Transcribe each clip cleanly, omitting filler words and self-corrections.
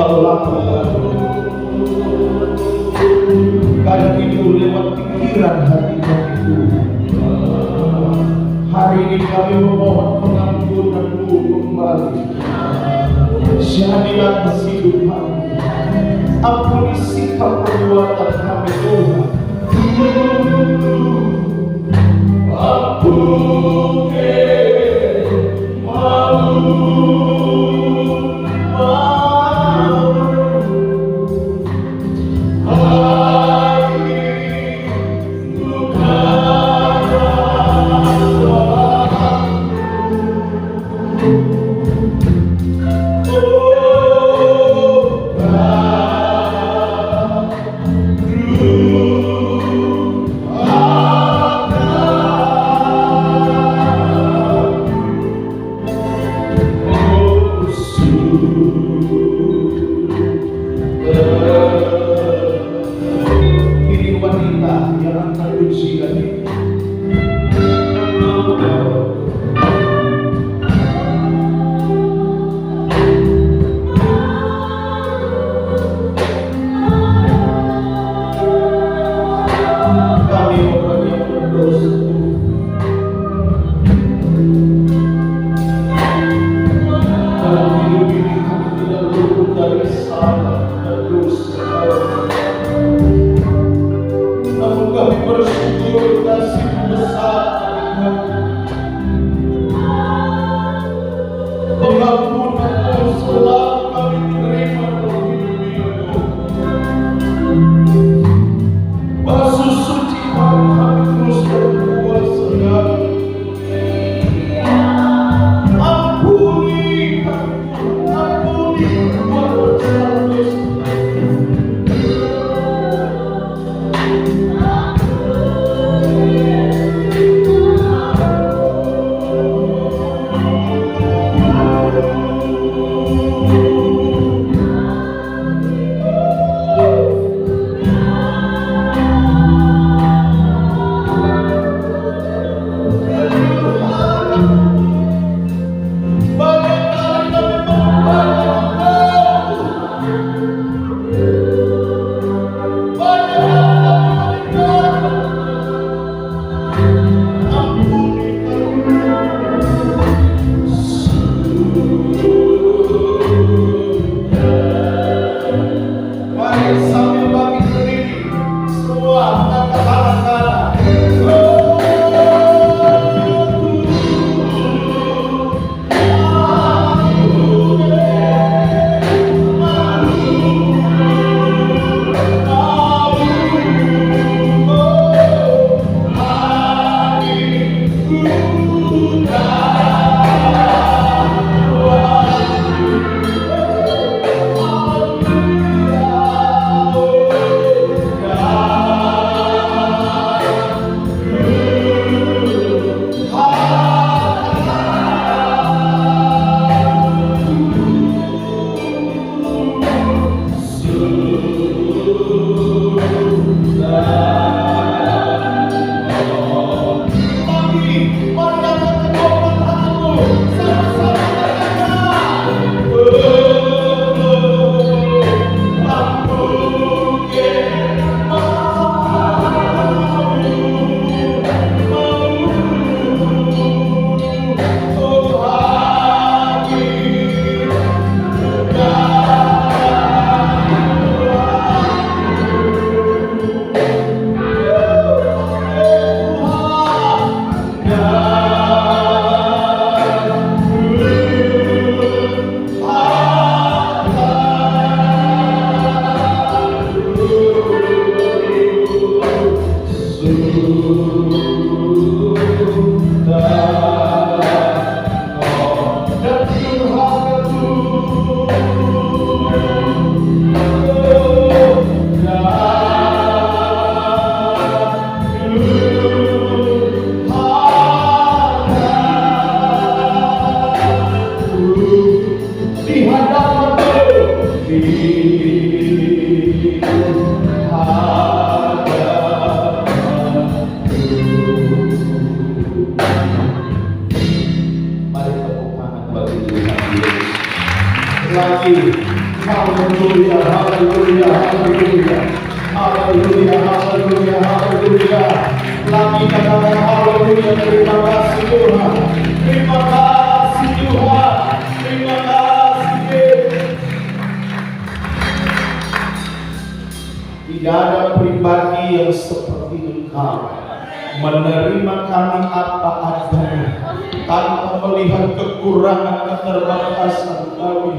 engkau lakukan. Kali itu lewat pikiran hati-hati itu, hari ini kami memohon pengampunan-Mu kembali. Jadilah hidup kami, ampuni sikap perbuatan kami Tuhan. Ampuni lagi Haleluya, haleluya, haleluya. Haleluya, haleluya, haleluya. Lagi katakan haleluya, terima kasih Tuhan. Terima kasih Tuhan. Terima kasih. Tidak ada pribadi yang seperti Engkau, menerima kami apa adanya, tanpa melihat kekurangan keterbatasan kami.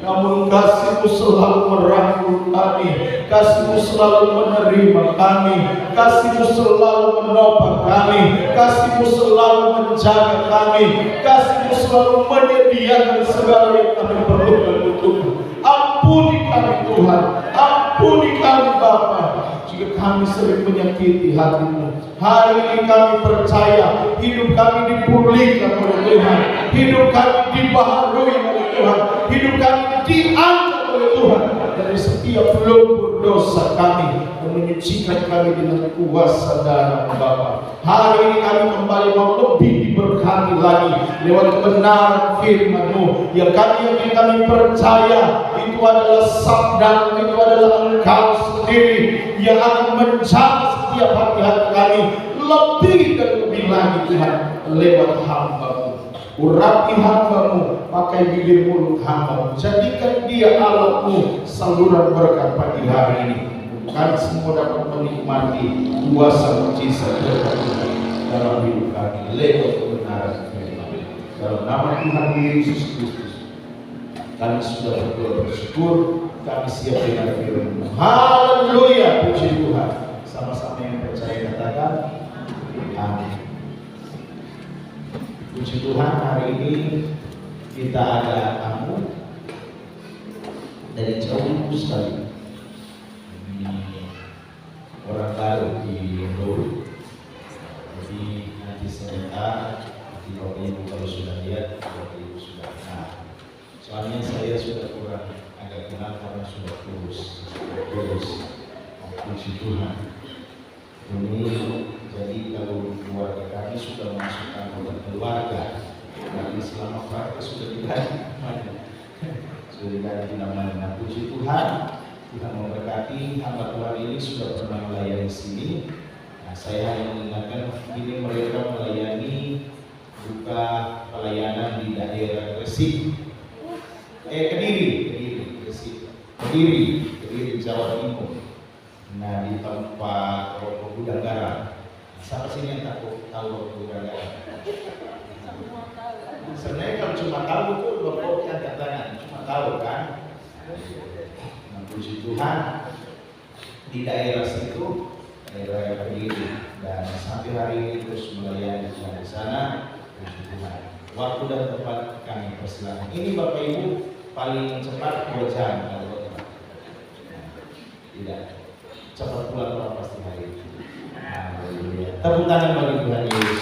Namun kasih-Mu selalu merangkul kami, kasih-Mu selalu menerima kami, kasih-Mu selalu menopang kami, kasih-Mu selalu menjaga kami, kasih-Mu selalu menyediakan segala yang kami perlukan untukmu. Ampuni kami Tuhan, ampuni kami Bapa, jika kami sering menyakiti hati-Mu. Hari ini kami percaya hidup kami dipulihkan oleh Tuhan, hidup kami dibaharui oleh Tuhan, hidup kami diangkat oleh Tuhan dari setiap lumpur dosa kami, dan menyucikan kami dengan kuasa darah Bapa. Hari ini kami kembali mau lebih diberkati lagi lewat kebenaran firman-Mu yang kami percaya itu adalah sabda, itu adalah Engkau sendiri yang akan menjaga setiap hati-hati kami lebih dan lebih lagi Tuhan, lewat hamba-Mu. Urapi hamba-Mu, pakai bibir mulut hamba-Mu, jadikan dia alat-Mu, saluran berkat pagi hari ini. Kami semua dapat menikmati kuasa mujizat berkat Tuhan dalam hidup kami lewat kebenaran firman. Dalam nama Tuhan Yesus Kristus kami sudah bersyukur, kami siap dengan firman-Mu. Haleluya, puji Tuhan. Sama-sama yang percaya katakan amin. Puji Tuhan, hari ini kita ada tamu dari jauh sekali. Ini orang baru di Indo. Jadi nanti sebentar, nanti Bapak Ibu kalau sudah lihat, Bapak Ibu sudah kenal. Soalnya saya sudah kurang agak kenal karena sudah kurus. Puji Tuhan. Ini jadi kalau keluarga kami sudah masukkan keluarga, tapi selama praktek sudah diganti namanya. Puji Tuhan, Tuhan memberkati hamba Tuhan ini sudah pernah melayani sini. Nah, saya hanya mengingatkan ini mereka melayani buka pelayanan di daerah Gresik, Kediri, Jawa Timur. Nah, di tempat Gudang Garam. Sampai sini yang tahu Gudang Garam. Sebenarnya kalau cuma tahu itu Bapak angkat tangan, cuma tahu kan. Nah, puji Tuhan, di daerah situ, daerah Kediri, dan sampai hari ini terus melayani di sana. Puji Tuhan. Waktu dan tempat kami persilakan. Ini Bapak Ibu paling cepat 2 jam kalau tidak. Cepat pulang pasti hari ini. Haleluya. Tepuk tangan bagi Tuhan Yesus.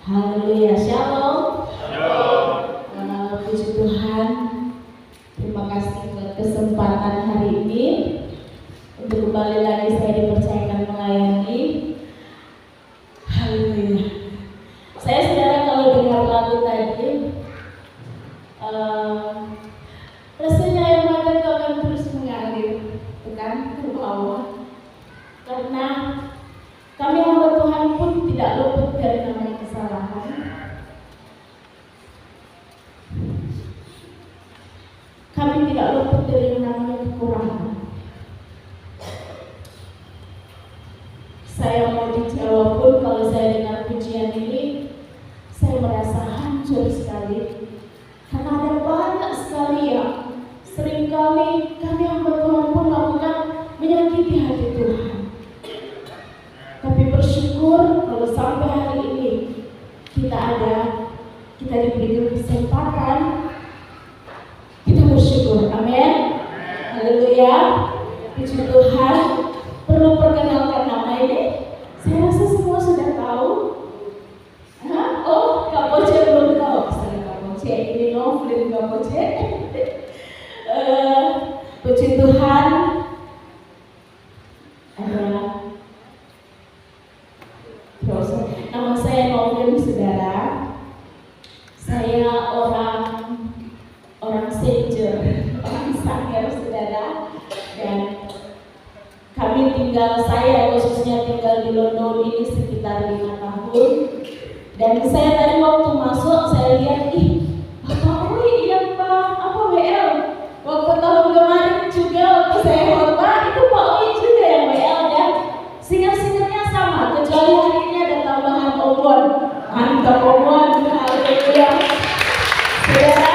Haleluya, shalom. Puji Tuhan. Terima kasih buat kesempatan hari ini untuk kembali lagi saya dipercayakan melayani. Haleluya. Saya saudara kalau dengar lagu tadi, rasanya air mata itu akan terus mengalir, bukan ke bawah. Karena kami hamba Tuhan pun tidak luput dari namanya kesalahan. Kami tidak luput dari namanya kekurangan. Saya mau dijawab pun kalau saya dengar pujian ini, saya merasa hancur sekali. Karena ada banyak sekali yang seringkali kami hamba Tuhan pun lakukan menyakiti hati Tuhan. Tapi bersyukur kalau sampai hari ini kita diberi kesempatan, kita bersyukur. Amin. Haleluya. Puji Tuhan. Perlu perkenalkan nama ini? Saya rasa semua sudah tahu. Oh, Kak Poce belum tahu. Misalnya Kak Poce ini Novlin Kak Poce. Puji Tuhan. tinggal saya, khususnya tinggal di London ini sekitar 5 tahun. Dan saya tadi waktu masuk, saya lihat, Bapak Ui, iya Pak, apa WL? Waktu tahun kemarin juga, waktu saya khotbah, itu Pak Ui juga yang WL, dan singkat-singkatnya sama, kecuali hari ini ada tambahan obon. Mantap obon, haleluya. Saudara,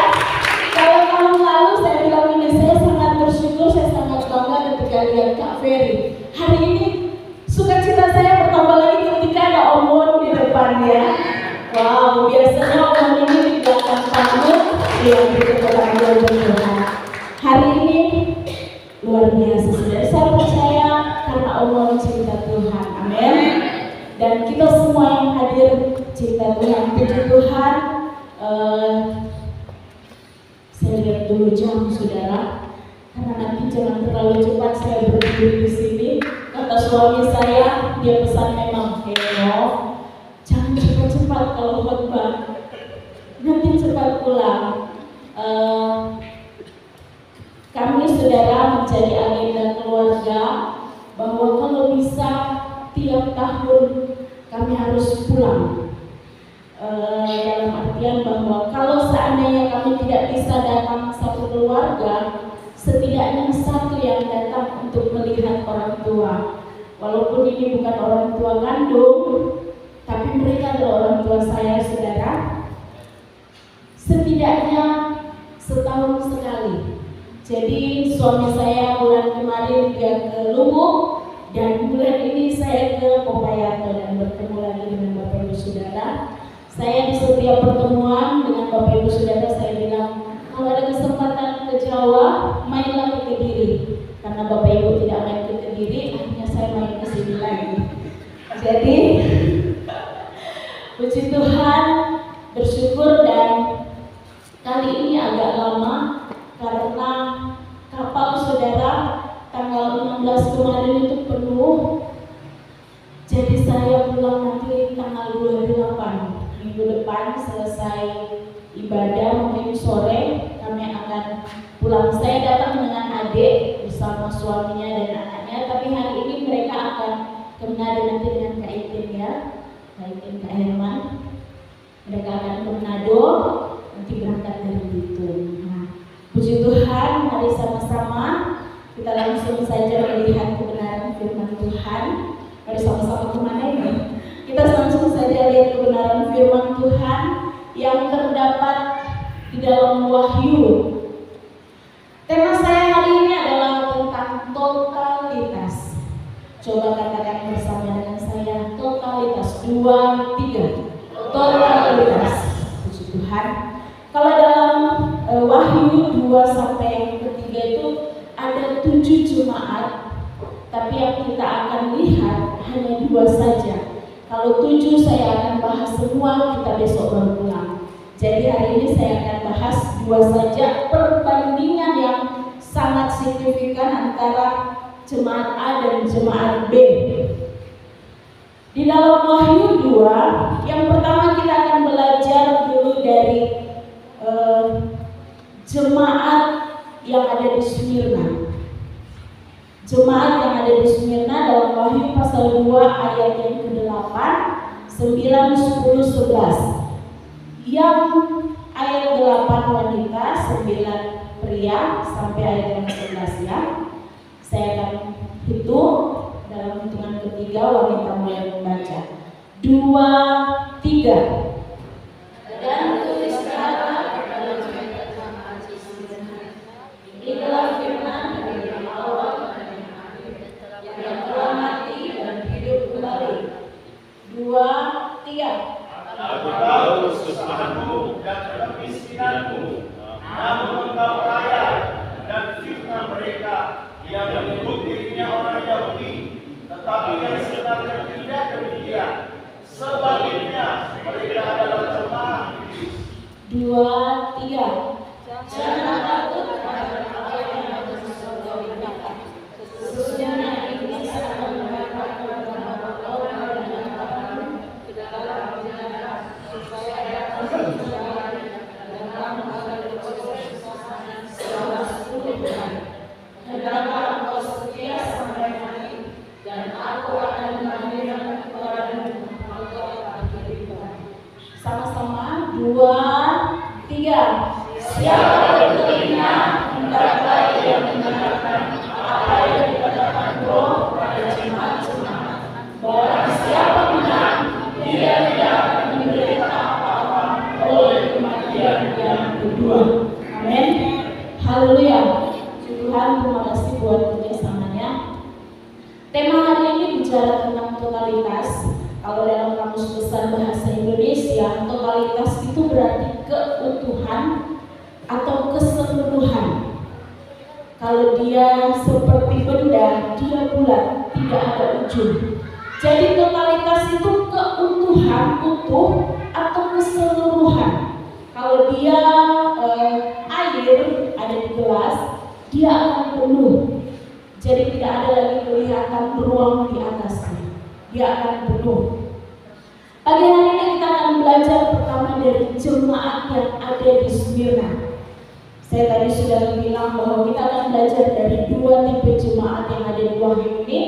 kalau tahun lalu saya bilang ini, saya sangat bersyukur, saya sangat bangga ketika lihat Kak Ferry. Hari ini sukacita saya bertambah lagi ketika ada obon di depannya. Wow, biasanya obon ini di belakang panggung yang diperlukan Tuhan. Hari ini luar biasa, saudara. Saya percaya karena obon cinta Tuhan, amin. Dan kita semua yang hadir cinta Tuhan, puji Tuhan. Saya lihat dulu jam, saudara, karena nanti jangan terlalu cepat saya berdiri di sini. Kata suami saya, dia pesan memang, jangan cepat-cepat kalau khotbah, nanti cepat pulang. Kami saudara menjadi agenda keluarga bahwa kalau bisa tiap tahun kami harus pulang. Dalam artian bahwa kalau seandainya kami tidak bisa datang satu keluarga, setidaknya satu yang datang untuk melihat orang tua. Walaupun ini bukan orang tua kandung, tapi mereka adalah orang tua saya, saudara. Setidaknya setahun sekali. Jadi suami saya bulan kemarin dia ke Luwu, dan bulan ini saya ke Popayanto dan bertemu lagi dengan Bapak Ibu Saudara. Saya di setiap pertemuan dengan Bapak Ibu Saudara saya bilang, kalau ada kesempatan ke Jawa, mainlah ke Kediri. Karena Bapak Ibu tidak main ke Kediri, akhirnya saya main ke sini lagi. Jadi puji Tuhan, bersyukur, dan kali ini agak lama karena kapal saudara tanggal 16 kemarin itu penuh. Jadi saya pulang nanti tanggal 28. Minggu depan selesai ibadah, mungkin sore kami akan pulang. Saya datang dengan adik bersama suaminya dan anaknya, tapi hari ini mereka akan ke Manado nanti dengan Kak Itin, ya, Kak Itin, Kak Herman. Mereka akan ke Manado, nanti berangkat dari Bitung. Nah, puji Tuhan, mari sama-sama kita langsung saja melihat kebenaran firman Tuhan. Mari sama-sama kemana ini? Kita langsung saja lihat kebenaran firman Tuhan yang terdapat di dalam Wahyu. Tema saya hari ini adalah tentang totalitas. Coba katakan bersama dengan saya, totalitas. 2, 3. Totalitas. Puji Tuhan. Kalau dalam Wahyu 2 sampai yang ketiga itu ada 7 jemaat, tapi yang kita akan lihat hanya 2 saja. Kalau 7 saya akan bahas semua, kita besok baru pulang. Jadi hari ini saya akan bahas 2 saja, perbandingan yang sangat signifikan antara jemaat A dan jemaat B. Di dalam Wahyu 2, yang pertama kita akan belajar dulu dari jemaat yang ada di Smyrna. Jemaat yang ada di Smyrna dalam Wahyu pasal 2 ayat yang ke-8, 9, 10, 11. Yang ayat 8 wanita, 9 pria sampai ayat yang ke-11, ya. Saya akan hitung dalam hitungan ketiga, wanita mulai membaca. 2, 3. Dan tuliskanlah dalam inilah firman dari Allah yang telah mati dan hidup kembali. 2, 3. Aku tahu kesusahanmu dan kemiskinanmu, namun engkau kaya, dan fitnah mereka yang menyebut dirinya orang Yahudi, tetapi yang sebenarnya tidak demikian. Sebaliknya, mereka adalah jemaah iblis. 2, 3. Jangan takut pada apa yang ada di surga kita. Sesungguhnya iblis akan mengatakan kepada orang yang akan ke dalam penjara supaya datang dan kamu akan berkesusahan selama 10 bulan. Hendaklah engkau setia sampai mati, dan Tuhan, terima kasih buat kerjasamanya. Tema hari ini bicara tentang totalitas. Kalau dalam Kamus Besar Bahasa Indonesia, totalitas itu berarti keutuhan atau keseluruhan. Kalau dia seperti benda, dia bulat, tidak ada ujung. Jadi totalitas itu keutuhan, utuh atau keseluruhan. Kalau dia air ada di gelas, dia akan penuh. Jadi tidak ada lagi kelihatan ruang di atasnya. Dia akan penuh. Pagi hari ini kita akan belajar pertama dari jemaat yang ada di Smyrna. Saya tadi sudah bilang bahwa kita akan belajar dari dua tipe jemaat yang ada di Wahyu ini.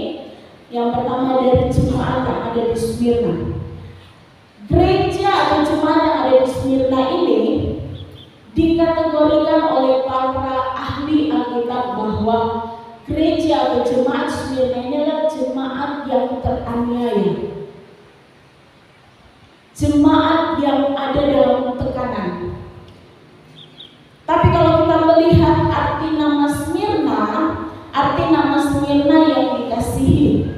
Yang pertama dari jemaat yang ada di Smyrna. Gereja atau jemaat yang ada di Smyrna ini dikategorikan oleh para ahli Alkitab bahwa gereja atau jemaat Smyrna ini adalah jemaat yang teraniaya, jemaat yang ada dalam tekanan. Tapi kalau kita melihat arti nama Smyrna yang dikasihi.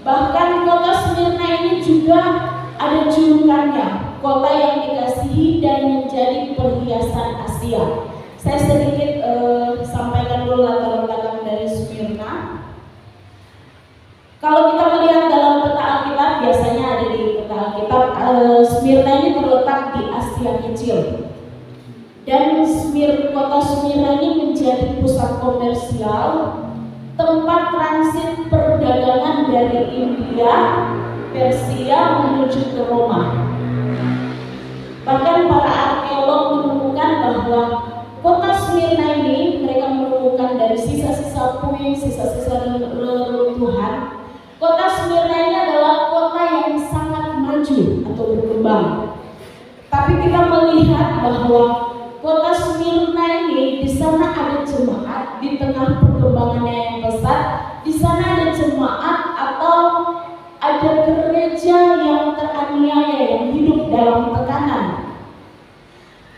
Bahkan kota Smyrna ini juga ada julukannya, kota yang dikasihi dan menjadi perhiasan Asia. Saya sedikit sampaikan dulu latar belakang dari Smyrna. Kalau kita melihat dalam peta Alkitab, biasanya ada di peta Alkitab, Smyrna ini terletak di Asia Kecil. Dan kota Smyrna ini menjadi pusat komersial, tempat transit perdagangan dari India, Persia menuju ke Roma. Bahkan para arkeolog menemukan bahwa kota Smyrna ini, mereka menemukan dari sisa-sisa puing, sisa-sisa reruntuhan. Kota Smyrna ini adalah kota yang sangat maju atau berkembang. Tapi kita melihat bahwa kota Smyrna ini, di sana ada jemaat di tengah perkembangannya yang pesat. Di sana ada jemaat atau ada gereja yang teraniaya, yang hidup dalam tekanan.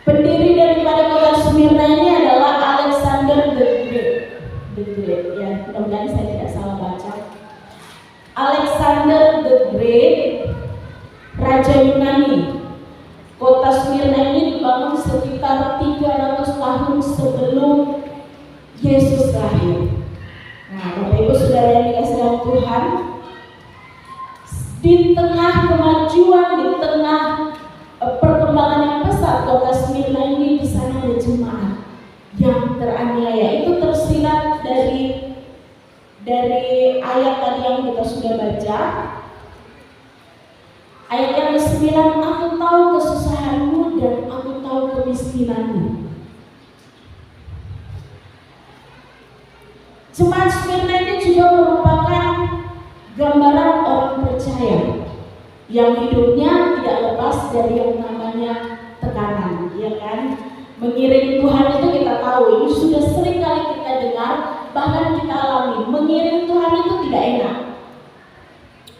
Pendiri daripada kota Smyrna ini adalah Alexander the Great. Ya, mudah-mudahan saya tidak salah baca. Alexander the Great, Raja Yunani. Kota Smyrna ini dibangun sekitar 300 tahun sebelum Yesus lahir. Nah, Bapak Ibu Saudara yang dikasihi dalam Tuhan, di tengah kemajuan, di tengah perkembangan yang pesat kota Smyrna ini, di sana ada jemaat yang teraniaya. Itu tersirat dari ayat tadi yang kita sudah baca. Ayat yang ke-9, aku tahu kesusahanmu dan aku tahu kemiskinanmu. Jemaat Smyrna ini juga merupakan gambaran orang percaya yang hidupnya tidak lepas dari yang namanya tekanan, ya kan? Mengiring Tuhan itu kita tahu, ini sudah sering kali kita dengar, bahkan kita alami. Mengiring Tuhan itu tidak enak.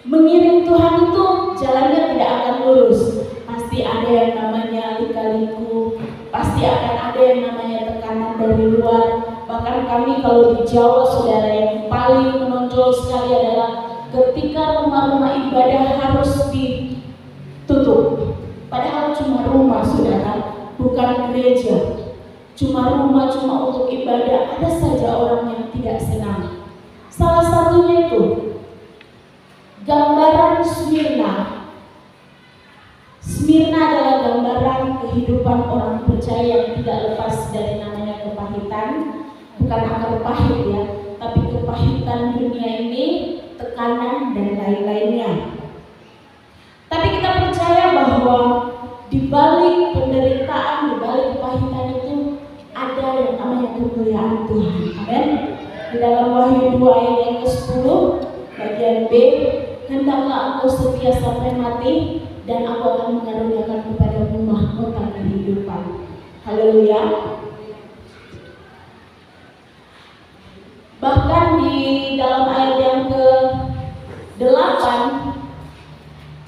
Mengiring Tuhan itu jalannya tidak akan lurus. Pasti ada yang namanya lika-liku, pasti akan ada yang namanya tekanan dari luar. Bahkan kami kalau di Jawa, saudara, yang paling menonjol sekali adalah ketika rumah-rumah ibadah harus ditutup. Padahal cuma rumah, saudara, bukan gereja. Cuma rumah, cuma untuk ibadah. Ada saja orang yang tidak senang. Salah satunya itu gambaran Smyrna. Smyrna adalah gambaran kehidupan orang percaya yang tidak lepas dari namanya kepahitan. Bukan akar pahit ya, tapi kepahitan dunia ini, tekanan dan lain-lainnya. Tapi kita percaya bahwa di balik penderitaan, di balik kepahitan itu ada yang namanya kemuliaan Tuhan. Amin. Di dalam Wahyu 2 ayat yang ke-10 bagian B, hendaklah engkau setia sampai mati dan aku akan mengaruniakan kepadamu mahkota kehidupan. Haleluya. Bahkan di dalam ayat yang ke-8,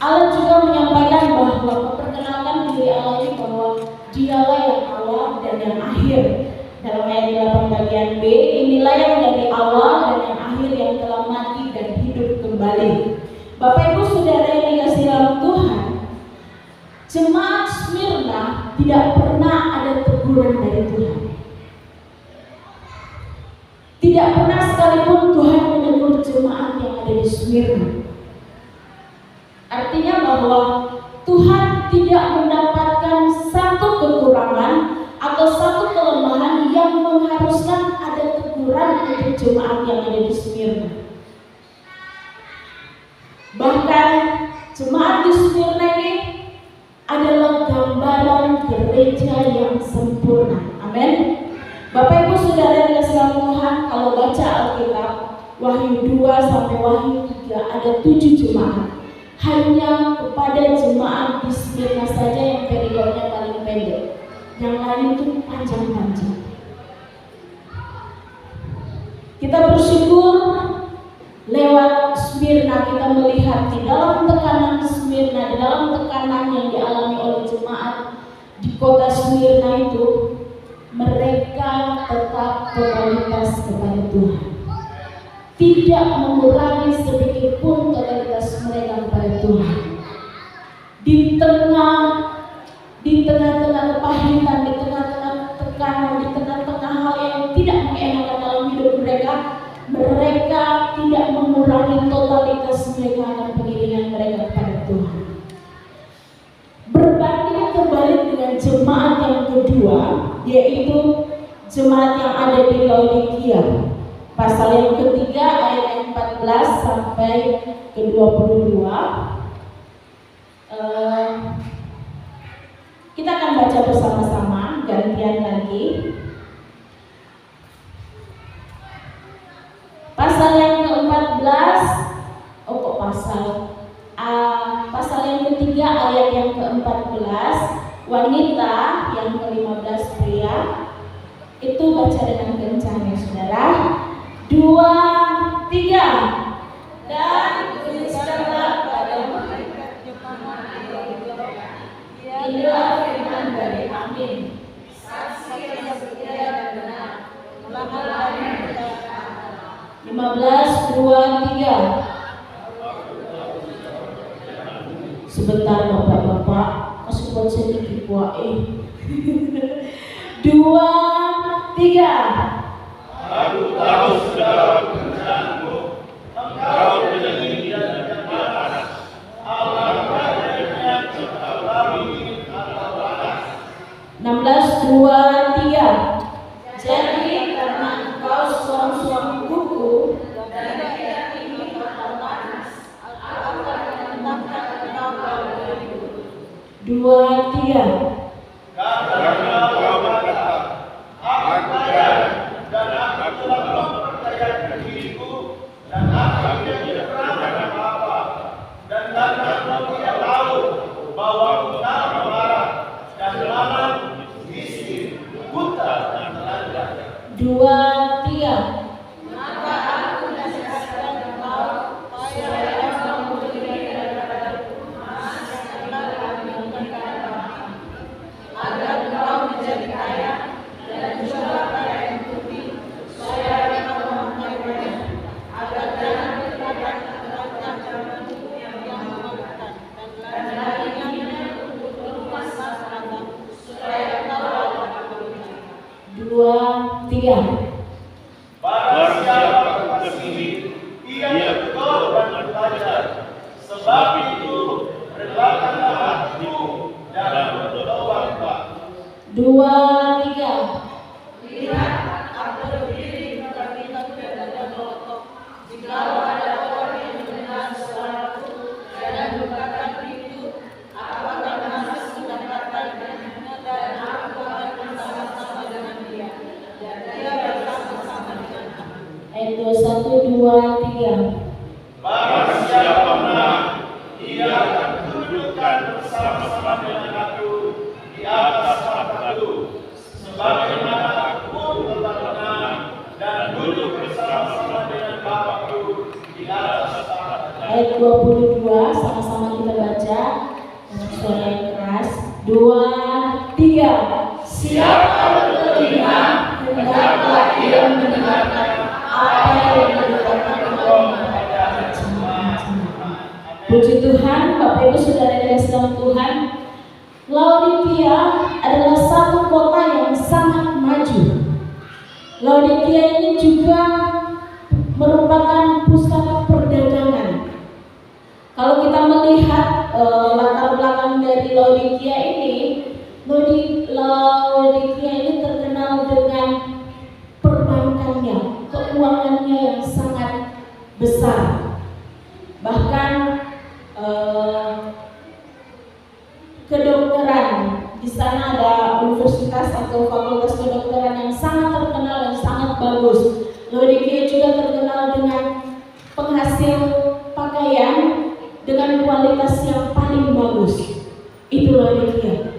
Allah juga menyampaikan bahwa memperkenalkan diri Allah ini bahwa dialah yang awal dan yang akhir. dalam ayat 8 bagian B, inilah yang dari awal dan yang akhir, yang telah mati dan hidup kembali. Bapak Ibu Saudara yang dikasihi dalam Tuhan, jemaat Smyrna tidak pernah ada teguran dari Tuhan. Tidak pernah sekalipun Tuhan menegur jemaat yang ada di Smyrna. Artinya bahwa Tuhan tidak mendapatkan satu kekurangan atau satu kelemahan yang mengharuskan ada teguran untuk jemaat yang ada di Smyrna. Bahkan jemaat di Smyrna ini adalah gambaran gereja yang sempurna. Amin. Bapak Ibu Saudara yang dikasihi Tuhan, kalau baca Alkitab Wahyu 2 sampai Wahyu 3 ada 7 jemaat. Hanya kepada jemaat di Smyrna saja yang periodnya paling pendek. Yang lain itu panjang-panjang. Kita bersyukur lewat Smyrna kita melihat di dalam tekanan Smyrna, di dalam tekanan yang dialami oleh jemaat di kota Smyrna itu, mereka tetap totalitas kepada Tuhan. Tidak mengurangi sedikit pun totalitas mereka kepada Tuhan. Di tengah-tengah kepahitan, di tengah-tengah tekanan, di tengah-tengah hal yang tidak mengenakan dalam hidup mereka, mereka tidak mengurangi totalitas mereka akan pengiringan mereka kepada Tuhan. Berbanding terbalik dengan jemaat yang kedua, yaitu jemaat yang ada di Laodikia. Pasal yang ketiga ayat 14 sampai ke 22. Kita akan baca bersama-sama, gantian lagi. Pasal yang ke-14, pasal yang ketiga ayat yang ke-14, wanita, yang ke-15 pria. Itu baca dengan kencang ya saudara. 2, 3. Dan berbicara pada malaikat jemaat di Laodikia. Inilah firman dari Amin, saksi yang setia dan benar, melakukan yang berkata. 15, 2, 3. Sebentar bapak-bapak, masih buat sedikit buah 2, 3. Aku tahu segala pekerjaanmu, engkau menjadi dan panas. Allah badannya serta langit atau panas. 16, 2, 3. Jadi karena engkau suam-suam kuku dan tidak ingin engkau panas, aku akan menentangkan engkau pada diriku. 2, 3. Karena engkau berkata, aku kaya dan aku telah mempercayakan diriku dan aku tidak pernah apa-apa, dan karena engkau tidak tahu bahwa engkau marah dan lemah, miskin, buta dan telanjang. 2, 3. Maka aku nasihatkan engkau supaya engkau memberi daripadaku emas yang telah kami berikan agar engkau menjadi kaya, dan juga pakaian putih supaya engkau memakainya, agar jangan terdapat zaman yang memakan, dan lainnya untuk lepas masalah supaya engkau dapat bekerja. 2, 3. Barang siapa kesini, ia betul dan belajar. Sebab itu relakanlah hatimu dan bertobatlah. 2, 3. Lihat, aku berdiri pada pintu dan berketok. Jikalau ada orang yang mendengar suaraku dan bukakan pintu, aku akan masuk mendapatkan dengannya, dan aku akan bersama-sama dengan dia, dan dia bersama-sama dengan aku. Ayat 21, 2, 3. Barang siapa menang, ia akan dudukkan bersama-sama dengan aku di atas takhtaku, sebagaimana aku telah menang dan duduk bersama-sama dengan Bapakku di atas takhtaku. Ayat 22, sama-sama kita baca dengan suara yang keras. 2, 3. Siapa bertelinga, Puji Tuhan, Bapak Ibu Saudara yang dikasihi dalam Tuhan, Laodikia adalah satu kota yang sangat maju. Laodikia ini juga merupakan pusat perdagangan. Kalau kita melihat latar belakang dari Laodikia ini, Laodikia ini terkenal dengan perbankannya, keuangannya yang sangat besar. Bahkan kedokteran, di sana ada universitas atau fakultas kedokteran yang sangat terkenal dan sangat bagus. Laodikia juga terkenal dengan penghasil pakaian dengan kualitas yang paling bagus. Itu Laodikia.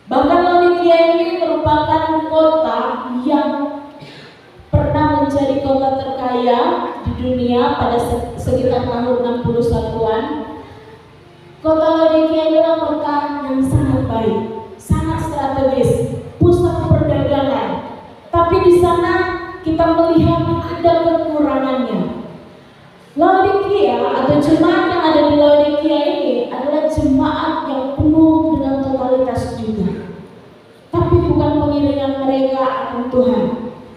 Bahkan Laodikia ini merupakan kota yang pernah menjadi kota terkaya di dunia pada sekitar tahun 61-an. Kota Laodikia adalah kota yang sangat baik, sangat strategis, pusat perdagangan. Tapi di sana kita melihat ada kekurangannya. Laodikia atau jemaat yang ada di Laodikia ini adalah jemaat yang penuh dengan totalitas juga. Tapi bukan pengiringan mereka akan Tuhan,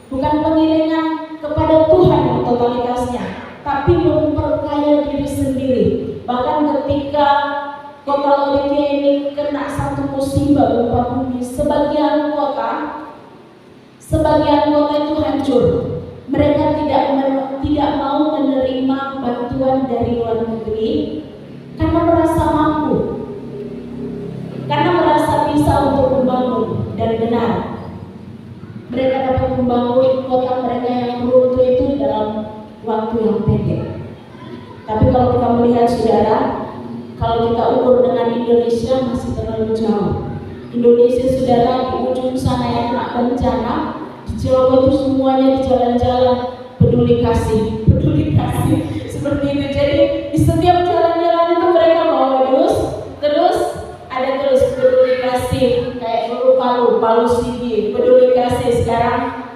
bukan pengiringan kepada Tuhan yang totalitasnya, tapi memperkaya diri sendiri. Bahkan ketika kota Laodikia ini kena satu musibah gempa bumi, sebagian kota itu hancur. Mereka tidak mau menerima bantuan dari luar negeri karena merasa mampu, karena merasa bisa untuk membangun dan benar. Mereka dapat membangun kota mereka yang runtuh itu dalam waktu yang pendek. Tapi kalau kita melihat saudara, kalau kita ukur dengan Indonesia masih terlalu jauh. Indonesia saudara di ujung sana yang kena bencana, di Jawa itu semuanya di jalan-jalan peduli kasih seperti itu. Jadi di setiap jalan-jalan itu mereka bawa terus ada peduli kasih, kayak Palu Sigi, peduli kasih sekarang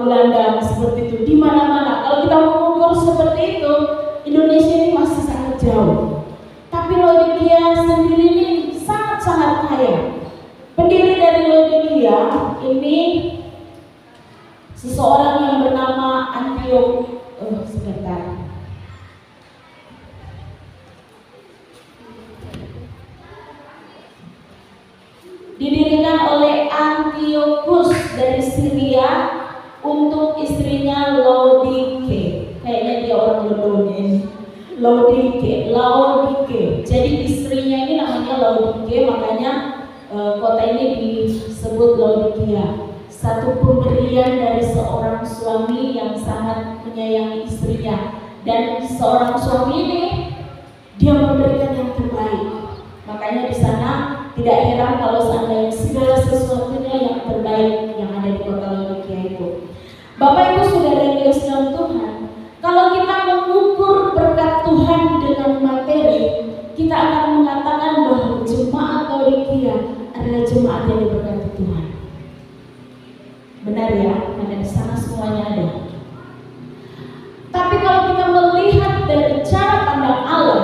Belanda seperti itu. Di mana-mana kalau kita mengukur seperti itu, Indonesia ini masih sangat jauh. Tapi Laodikia sendiri ini sangat-sangat kaya. Pendiri dari Laodikia ini seseorang yang bernama didirikan oleh Antiochus dari Syria untuk istrinya Laodike. Kayaknya dia orang Londonnya ini. Laodike. Jadi istrinya ini namanya Laodike, makanya kota ini disebut Laodikia. Satu pemberian dari seorang suami yang sangat menyayangi istrinya, dan seorang suami ini dia memberikan yang terbaik. Makanya di sana tidak heran kalau seandainya segala sesuatunya yang terbaik yang ada di kota Laodikia itu. Bapak Ibu Saudara yang dikasihi dalam Tuhan, kalau kita mengukur berkat Tuhan dengan materi, kita akan mengatakan bahwa jemaat Laodikia adalah jemaat yang diberkati Tuhan. Benar ya, karena di sana semuanya ada. Tapi kalau kita melihat dari cara pandang Allah,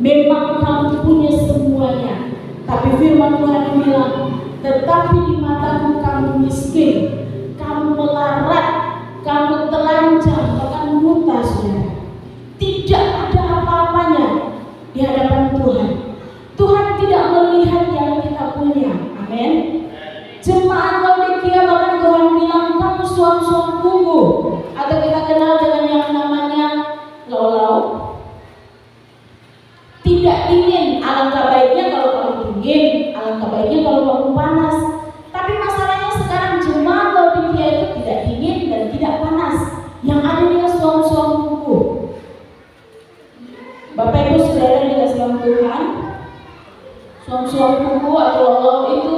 memang kamu punya semuanya. Tapi firman Tuhan bilang, tetapi di mataku kamu miskin, kamu melarat, kamu telanjang, bahkan buta, saudara. Tidak ada apa-apanya di hadapan Tuhan. Tuhan tidak melihat yang kita punya. Amin. Jemaat Laodikia bahkan Tuhan bilang, kamu suam-suam tunggu, atau kita kenal dengan yang namanya lau-lau. Tidak dingin, alangkah baiknya kalau kamu dingin, alangkah baiknya kalau kamu panas. Tapi masalahnya sekarang jemaat Laodikia itu tidak dingin dan tidak panas. Yang ada dia suam-suam tunggu. Bapak Ibu Saudara yang dikasihi dalam Tuhan, suam-suam tunggu atau lau-lau itu,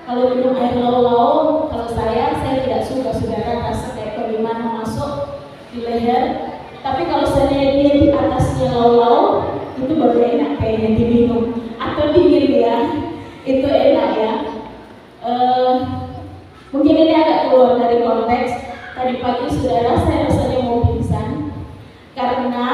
kalau minum air lau-lau, kalau saya tidak suka, saudara, rasa kayak bagaimana masuk di leher. Tapi kalau saya dia di atasnya lau-lau, itu baru enak kayaknya diminum. Atau dingin ya, itu enak ya. Mungkin ini agak keluar dari konteks. Tadi pagi saudara saya rasanya mau pingsan karena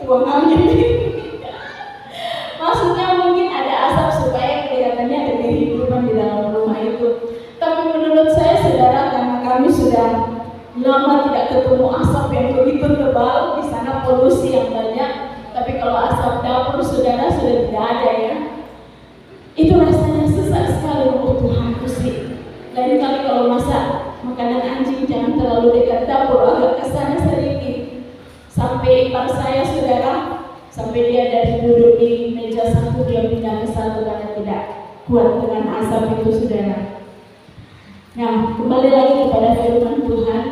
buang angin. Maksudnya mungkin ada asap supaya kelihatannya ada kehidupan di dalam rumah itu. Tapi menurut saya saudara, karena kami sudah lama tidak ketemu asap yang begitu tebal, di sana polusi yang banyak. Tapi kalau asap dapur saudara sudah tidak ada ya. Itu rasanya sesak sekali. Oh Tuhan, sih. Lain kali kalau masak makanan anjing jangan terlalu dekat dapur, agak ke sana sedikit. Sampai ipar saya saudara, sampai dia dari duduk di meja satu dia pindah ke satu karena tidak kuat dengan asap itu saudara. Nah, kembali lagi kepada firman Tuhan.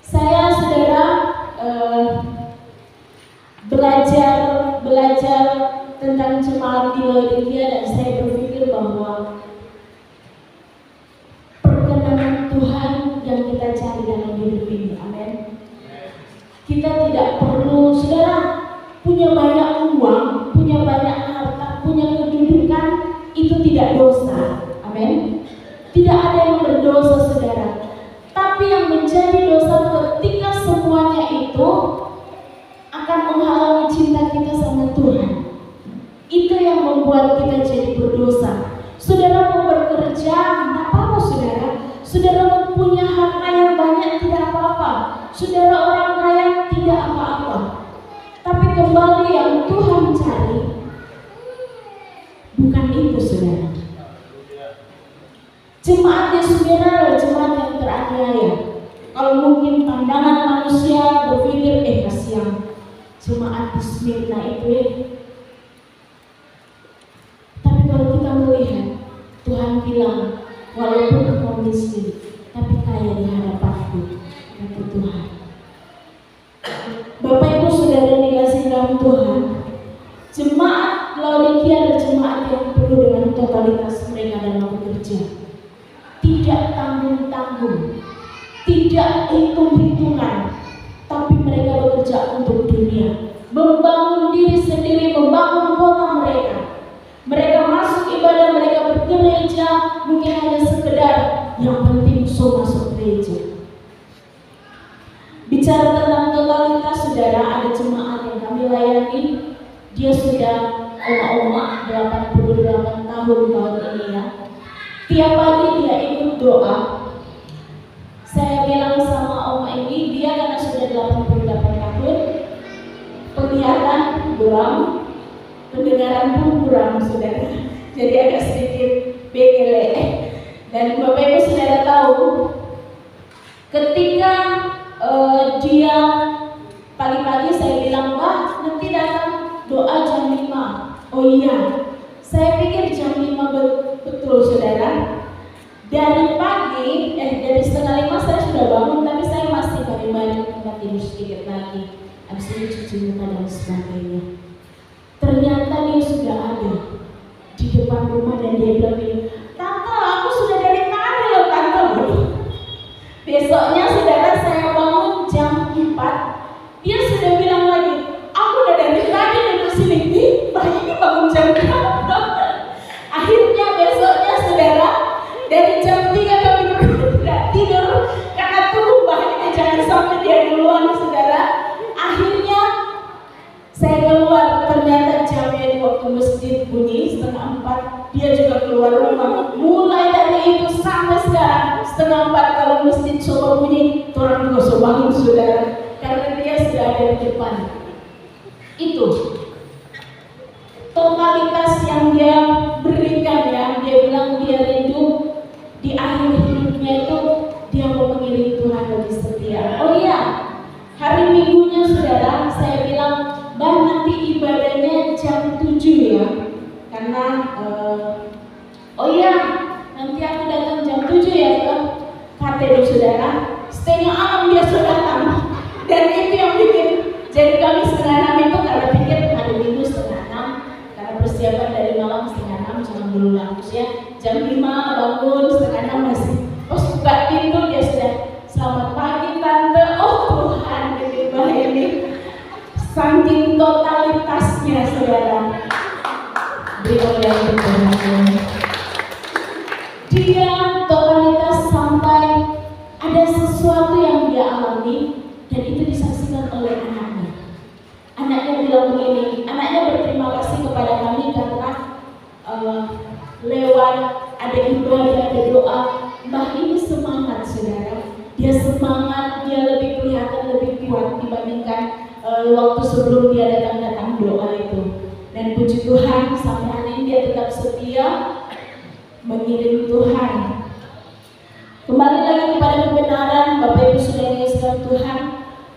Saya saudara belajar tentang jemaat di Laodikia, dan saya berpikir bahwa perkenanan Tuhan yang kita cari dalam hidup ini, amin. Kita tidak perlu saudara punya banyak uang, punya banyak harta, punya kedudukan, itu tidak dosa, amin. Tidak ada yang berdosa saudara. Tapi yang menjadi dosa ketika semuanya itu akan menghalangi cinta kita sama Tuhan. Itu yang membuat kita jadi berdosa. Saudara mau bekerja, tidak apa-apa saudara. Saudara mempunyai harta yang banyak, tidak apa-apa. Saudara orang kaya, tidak apa-apa. Tapi kembali yang Tuhan cari bukan itu saudara. Jemaat di Smyrna adalah jemaat yang teraniaya. Kalau mungkin pandangan manusia berpikir, kasihan jemaat di Smyrna itu ya. Tapi kalau kita melihat, Tuhan bilang, walaupun engkau miskin, tapi kaya di hadapanku, kata Tuhan. Bapak Ibu saudara dikasih dalam Tuhan, jemaat Laodikia adalah jemaat yang penuh dengan totalitas mereka dalam bekerja. Tidak tanggung-tanggung, tidak hitung-hitungan, tapi mereka bekerja untuk dunia, membangun diri sendiri, membangun kota mereka. Mereka masuk ibadah, mereka bergereja, mungkin hanya sekedar yang penting masuk gereja. Bicara tentang totalitas saudara, ada jemaat yang kami layani, dia sudah oma-oma 88 tahun ini ya. Tiap pagi dia ikut doa. Saya bilang sama oma ini, dia karena sudah 88 tahun, penglihatan kurang, pendengaran pun kurang saudara. Jadi agak sedikit begele. Dan Bapak Ibu saudara tahu, ketika dia pagi-pagi saya bilang, Pak nanti datang doa jam 5. Oh iya, saya pikir jam 5 betul saudara. Dari pagi, dari setengah 5 saya sudah bangun, tapi saya masih balik tempat tidur sedikit lagi. Habis itu cuci muka dan sebagainya. Ternyata dia sudah ada di depan rumah dan dia bilang, Tante, aku sudah dari tadi loh Tante. Besoknya saudara saya bangun jam 4, dia sudah bilang lagi, aku udah dari tadi duduk sini. Bayinya bangun jam berapa? Akhirnya besoknya saudara, dari jam 3 kami tidak tidur karena tunggu bayinya jangan sampai dia duluan saudara. Akhirnya saya keluar, ternyata jamnya di waktu masjid bunyi 3:30, dia juga keluar rumah. Mulai dari itu sampai sekarang 3:30 kalau masjid coba bunyi, orang juga coba bangun saudara, karena dia sudah ada di depan. Itu totalitas yang dia berikan ya. Dia bilang dia rindu di akhir hidupnya itu dia mau mengiring Tuhan lebih setia. Oh iya, hari Minggunya saudara, saya bilang, Bang nanti ibadahnya jam 7 ya. Karena oh iya, nanti aku datang jam 7 ya ke katedral saudara. 5:30 dia sudah datang. Dan itu yang bikin, jadi kami 5:30 itu karena pikir hari Minggu 5:30, karena persiapan dari malam 5:30, jangan dulu langus ya. Jam 5 bangun, 5:30 masih pas buka pintu dia sudah, selamat pagi Tante. Oh Tuhan, bagaimana ini saking totalitasnya saudara. Beri kemuliaan Tuhan. Dia totalitas sampai ada sesuatu yang dia alami dan itu disaksikan oleh anaknya. bilang begini, anaknya berterima kasih kepada kami karena lewat ada ibadah, ada doa, Mbah ini semangat saudara. Dia semangat, dia lebih kelihatan lebih kuat dibandingkan waktu sebelum dia datang doa itu. Dan puji Tuhan sampai hari ini dia tetap setia mengirim Tuhan. Kembali lagi kepada kebenaran, Bapak Ibu Saudara yang sekalian Tuhan.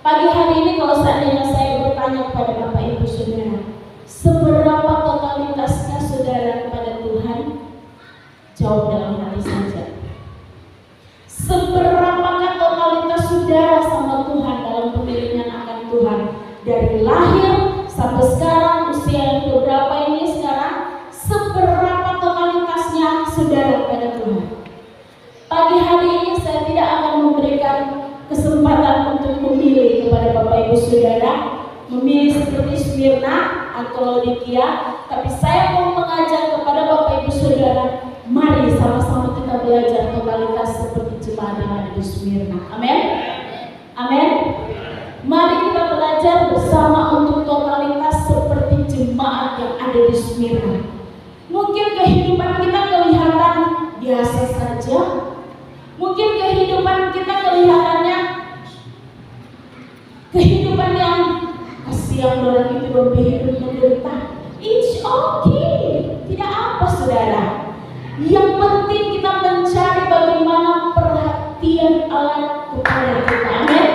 Pagi hari ini kalau seandainya saya bertanya kepada Bapak Ibu Saudara, seberapa totalitasnya saudara kepada Tuhan? Jawab dalam hati saja. Seberapakah totalitas saudara sama Tuhan dalam pemilihan akan Tuhan? Dari lahir sampai sekarang, usia yang keberapa ini sekarang, seberapa totalitasnya saudara kepada Tuhan? Pagi hari ini saya tidak akan memberikan kesempatan untuk memilih kepada Bapak Ibu Saudara, memilih seperti Smyrna atau Laodikia, tapi saya mau mengajak kepada Bapak Ibu Saudara, mari sama-sama kita belajar totalitas seperti jemaat yang ada di Smyrna. Amin. Amin. Mari kita belajar bersama untuk totalitas seperti jemaat yang ada di Smyrna. Mungkin kehidupan kita kelihatan biasa saja. Mungkin kehidupan kita kelihatannya kehidupan yang kasihan orang itu berhidup menderita. It's okay, tidak apa saudara. Yang penting kita mencari bagaimana perhatian Allah kepada kita. Amin.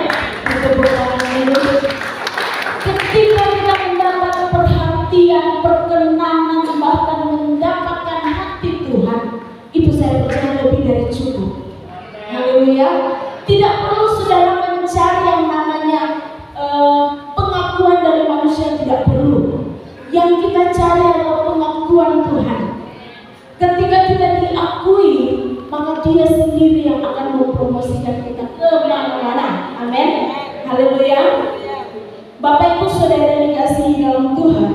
Ketika kita mendapat perhatian, perkenanan, bahkan mendapatkan hati Tuhan, itu saya percaya lebih dari cukup. Haleluya. Tidak perlu saudara mencari yang namanya pengakuan dari manusia, tidak perlu. Yang kita cari adalah pengakuan Tuhan. Ketika kita diakui, maka Dia sendiri yang akan mempromosikan kita ke mana-mana. Amin. Haleluya. Bapak Ibu Saudara yang dikasihi dalam Tuhan,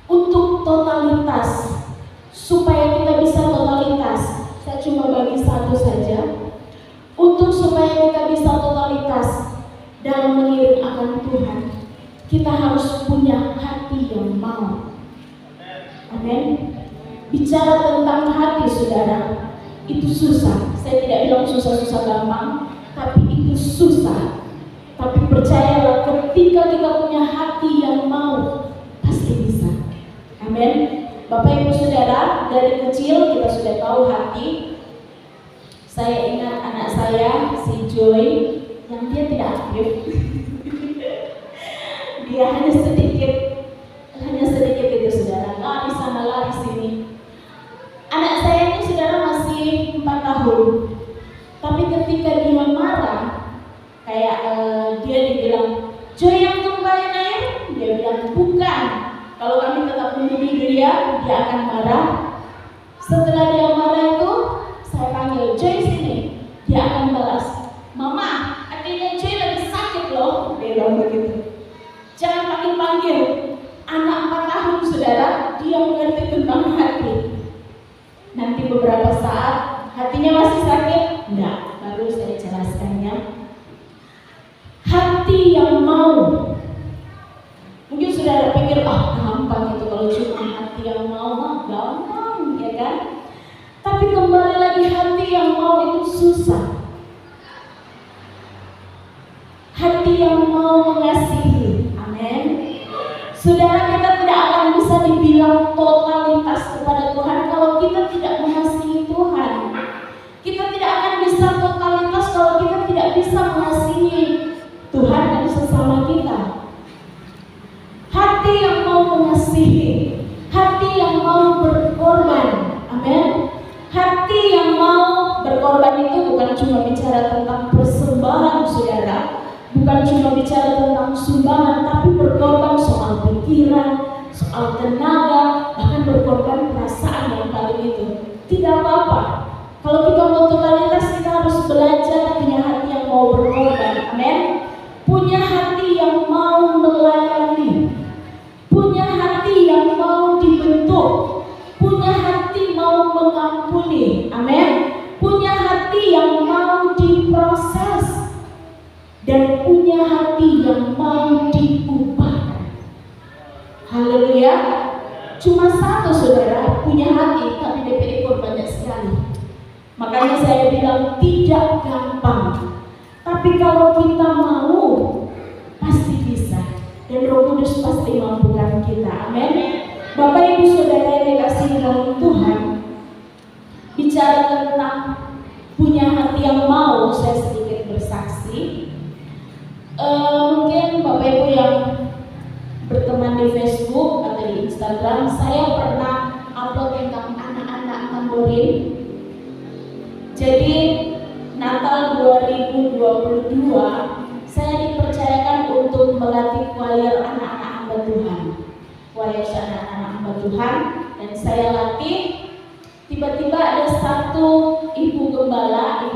untuk totalitas, supaya kita bisa totalitas, saya cuma bagi satu saja. Untuk supaya kita bisa totalitas dalam mengiring akan Tuhan, kita harus punya hati yang mau. Amin. Bicara tentang hati saudara, itu susah. Saya tidak bilang susah-susah gampang, tapi itu susah. Tapi percayalah, ketika kita punya hati yang mau, pasti bisa. Amin. Bapak Ibu Saudara, dari kecil kita sudah tahu hati. Saya ingat anak saya, si Joy, yang dia tidak aktif. Dia hanya sedikit itu saudara, lari sana lari sini. Anak saya ini saudara masih 4 tahun. Tapi ketika dia marah, kayak dia dibilang, Joy yang tumpahin air, dia bilang bukan. Kalau kami tetap membimbing dia akan marah. Setelah dia marah itu, saya panggil Joy sini, dia akan balas, Mama, artinya Joy lagi sakit loh, dia bilang begitu. Jangan panggil-panggil. Anak 4 tahun saudara, dia mengerti tentang hati. Nanti beberapa saat hatinya masih sakit, enggak, baru saya jelaskannya. Hati yang mau. Mungkin saudara pikir, gampang itu kalau cuma hati yang mau, gampang, ya kan? Tapi kembali lagi, hati yang mau itu susah. Hati yang mau mengasihi, amin. Saudara, kita tidak akan bisa dibilang totalitas kepada Tuhan kalau kita tidak mengasihi Tuhan. Kita tidak akan bisa totalitas kalau kita tidak bisa mengasihi Tuhan dan sesama kita. Hati yang mau mengasihi, hati yang mau berkorban, amin. Hati yang mau berkorban itu bukan cuma bicara tentang persembahan saudara, bukan cuma bicara tentang sumbangan, tapi berkorban soal pikiran, soal tenaga, bahkan berkorban perasaan yang paling itu. Tidak apa-apa. Kalau kita mau totalitas, kita harus belajar punya hati yang mau berkorban, amin. Punya hati yang mau melayani, punya hati yang mau dibentuk, punya hati mau mengampuni, amin. Punya hati yang mau diproses, dan punya punya hati yang mau diubahkan. Haleluya. Cuma satu saudara punya hati, tapi DP ekor banyak sekali. Makanya saya bilang tidak gampang. Tapi kalau kita mau, pasti bisa. Dan Roh Kudus pasti mampukan kita. Amin. Bapak Ibu Saudara yang dikasihi dalam Tuhan, bicara tentang punya hati yang mau, saya sedikit bersaksi. Mungkin Bapak Ibu yang berteman di Facebook atau di Instagram, saya pernah upload tentang anak-anak tamborin. Jadi Natal 2022 saya dipercayakan untuk melatih choir anak-anak hamba Tuhan, choir anak-anak hamba Tuhan, dan saya latih. Tiba-tiba ada satu ibu gembala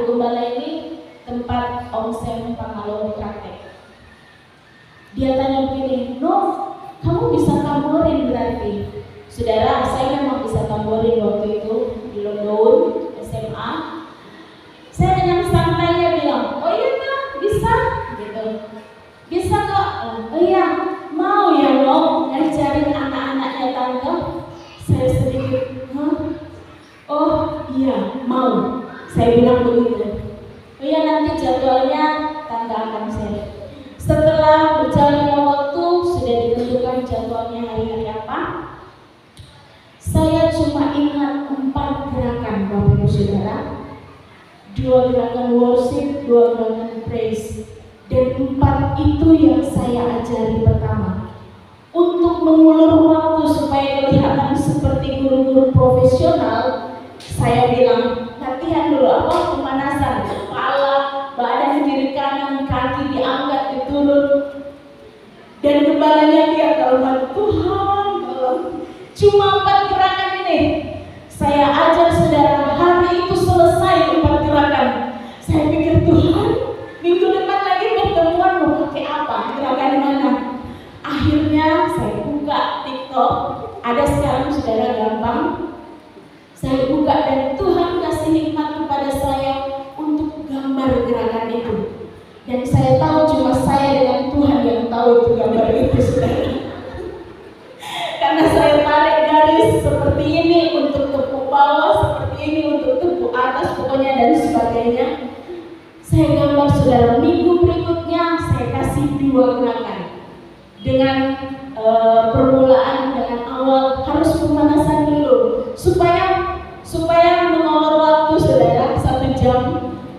ini tempat Om Sem Pangalong praktek. Dia tanya begini, "No, kamu bisa tamborin berarti?" Saudara, saya memang bisa tamborin waktu itu di London SMA. Saya dengan santainya bilang, "Oh iya Kak, bisa?" gitu. "Bisa kok." "Oh iya, mau ya lo ngajarin anak-anaknya tante?" Saya sedikit, "Hah? Oh iya, mau." Saya bilang begitu. "Oh iya, nanti jadwalnya tante akan share." Setelah berjalannya waktu, sudah ditentukan jadwalnya hari-hari apa. Saya cuma ingat 4 gerakan Bapak Ibu Saudara. 2 gerakan worship, 2 gerakan praise. Dan 4 itu yang saya ajari pertama. Untuk mengulur waktu supaya kelihatan seperti guru-guru profesional, saya bilang latihan dulu apa? Pemanasan, kepala, badan kiri kanan, kaki diangkat, diturun. Dan gembalanya dia kalau Tuhan, cuma 4 gerakan ini. Saya ajar saudara, hari itu selesai 4 gerakan. Saya pikir Tuhan, minggu depan lagi pertemuan mau pakai apa? Gerakan mana? Akhirnya saya buka TikTok, ada sekarang saudara gampang. Saya buka dan Tuhan kasih nikmat kepada saya untuk gambar gerakan itu. Dan saya tahu cuma saya dengan Tuhan yang tahu itu gambar itu saudara. Karena saya tarik garis seperti ini untuk tepuk bawah, seperti ini untuk tepuk atas, pokoknya dan sebagainya. Saya gambar saudara. Minggu berikutnya saya kasih 2 gerakan. Dengan permulaan dengan awal harus pemanasan dulu supaya mengolor waktu saudara 1 jam.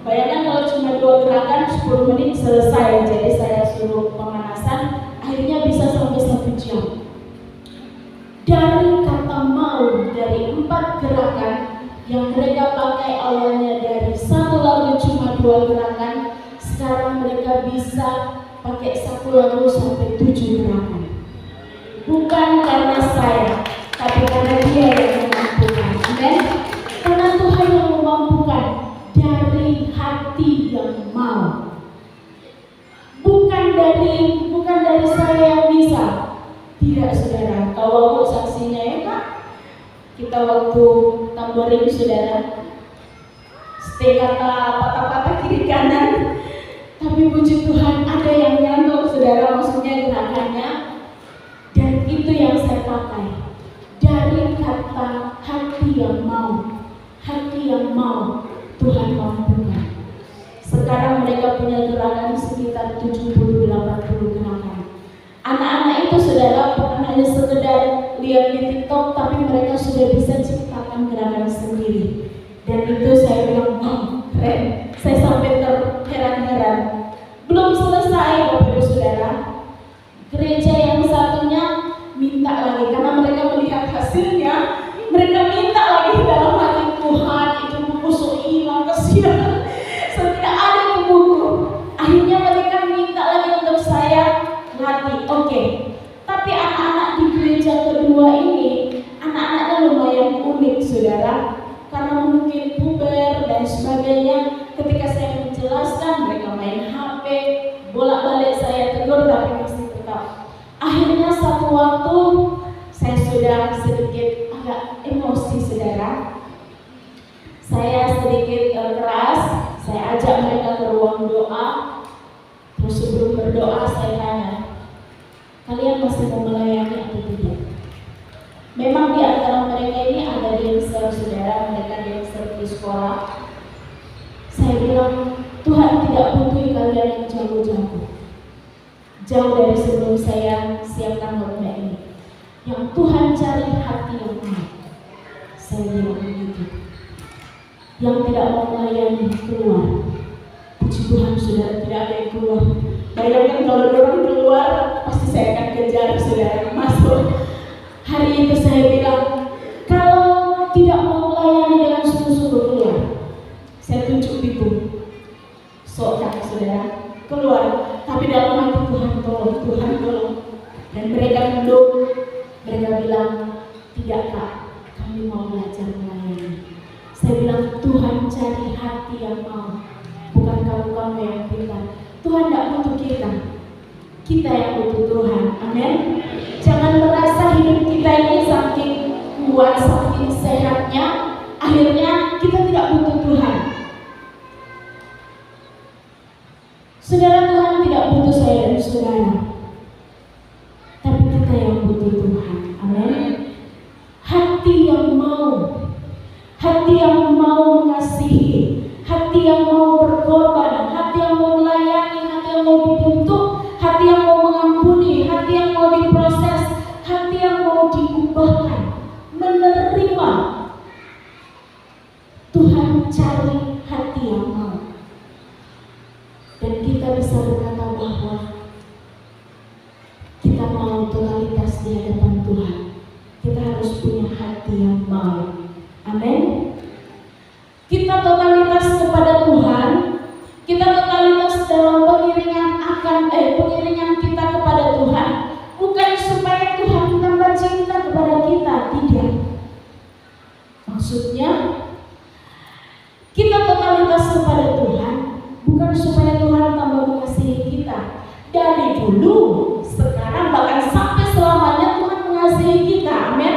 Bayangkan kalau cuma 2 gerakan 10 menit selesai. Jadi saya suruh pemanasan, akhirnya bisa sampai 1 jam. Dari kata mau, dari 4 gerakan yang mereka pakai awalnya dari 1 lagu cuma 2 gerakan, sekarang mereka bisa pakai 1 lagu sampai 7 gerakan. Bukan karena saya, tapi karena Dia yang memampukan. Amin. Karena Tuhan yang memampukan dari hati yang mau. Bukan dari saya yang bisa. Tidak saudara. Kalau saksinya ya Kak, kita waktu tamborin saudara, stay kata patah-patah kiri kanan. Tapi puji Tuhan ada yang nyantol saudara, maksudnya gerakannya. Dan itu yang saya pakai. Dari kata hati yang mau. Hati yang mau, Tuhan mampukan. Sekarang mereka punya gerakan sekitar 70-80 gerakan. Anak-anak itu saudara bukan hanya sekedar lihat di TikTok, tapi mereka sudah bisa ciptakan gerakan sendiri. Dan itu saya bilang, wow, keren. Saya sampai terheran-heran. Belum selesai Bapak Ibu Saudara. Gereja yang satunya minta lagi karena mereka melihat hasilnya. Mereka minta lagi dalam hati, Tuhan itu buku so hilang, kesian. So tidak ada di buku. Akhirnya mereka minta lagi untuk saya latih. Oke. Tapi anak-anak di gereja kedua ini, anak-anaknya lumayan unik saudara. Karena mungkin puber dan sebagainya. Ketika saya menjelaskan, mereka main HP, bolak-balik saya tegur tapi masih tetap. Akhirnya satu waktu saya sudah sedikit agak emosi saudara. Saya sedikit keras, saya ajak mereka ke ruang doa. Terus sebelum berdoa saya tanya, kalian masih mau melayani atau tidak? Memang di antara mereka ini ada dancer, saudara, mereka dancer di sekolah. Saya bilang, Tuhan tidak butuh kalian yang jago-jago. Jauh dari sebelum saya siapkan khotbah ini. Yang Tuhan cari hati yang baik. Saya bilang begitu. Yang tidak mau melayani keluar. Puji Tuhan, saudara, tidak ada yang keluar. Bayangkan kalau orang keluar, pasti saya akan kejar saudara masuk. Hari itu saya bilang, kalau tidak mau melayani dengan sungguh-sungguh keluar. Saya tunjuk pintu. Kata saudara, keluar. Tapi dalam hati, Tuhan tolong, Tuhan tolong. Dan mereka nunduk. Mereka bilang, tidak Kak, kami mau belajar melayani. Saya bilang, Tuhan cari hati yang mau, bukan kamu yang pintar. Tuhan tidak butuh kita yang butuh Tuhan. Amin. Jangan merasa hidup kita ini saking kuat, saking sehatnya, akhirnya kita tidak butuh Tuhan. Saudara, Tuhan tidak butuh saya dan saudara, tapi kita yang butuh Tuhan. Amin. Hati yang mau mengasihi, hati yang mau berkorban, hati yang mau melayani, hati yang mau dibentuk, hati yang mau mengampuni, hati yang mau diproses, hati yang mau diubahkan, menerima. Tuhan cari hati yang mau. Dan kita bisa berkata bahwa kita mau totalitas di hadapan Tuhan. Kita harus punya hati yang mau. Amin. Kita totalitas kepada Tuhan. Kita totalitas dalam pengiringan kita kepada Tuhan. Bukan supaya Tuhan tambah cinta kepada kita, tidak. Maksudnya kita totalitas kepada Tuhan bukan supaya Tuhan tambah mengasihi kita. Dari dulu, sekarang, bahkan sampai selamanya Tuhan mengasihi kita. Amin.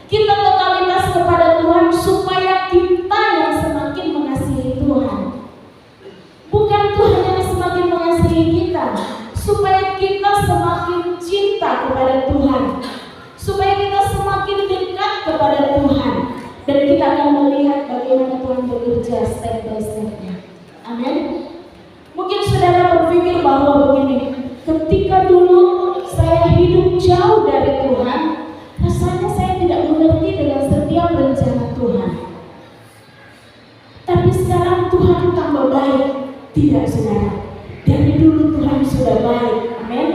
Kita totalitas kepada Tuhan supaya kita yang semakin mengasihi Tuhan. Bukan Tuhan yang semakin mengasihi kita, supaya kita semakin cinta kepada Tuhan, supaya kita semakin dekat kepada Tuhan. Dan kita akan melihat bagaimana Tuhan bekerja step by step-nya. Amin. Mungkin saudara berpikir bahwa begini, ketika dulu saya hidup jauh dari Tuhan, rasanya saya tidak mengerti dengan setiap rencana Tuhan. Tapi sekarang Tuhan tambah baik. Tidak saudara, dari dulu Tuhan sudah baik. Amin.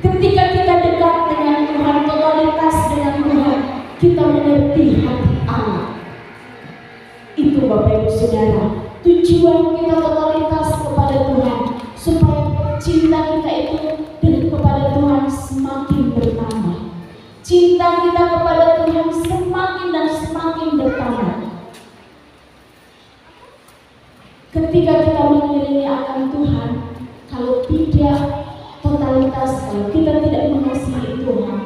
Ketika kita dekat dengan Tuhan, totalitas dengan Tuhan, kita mengerti hati Allah. Itu Bapak Ibu Saudara, tujuan kita totalitas kepada Tuhan, supaya cinta kita itu kepada Tuhan semakin bertambah. Cinta kita kepada Tuhan semakin dan semakin bertambah. Ketika kita mengiringi akan Tuhan, kalau tidak totalitas, kalau kita tidak mengasihi Tuhan,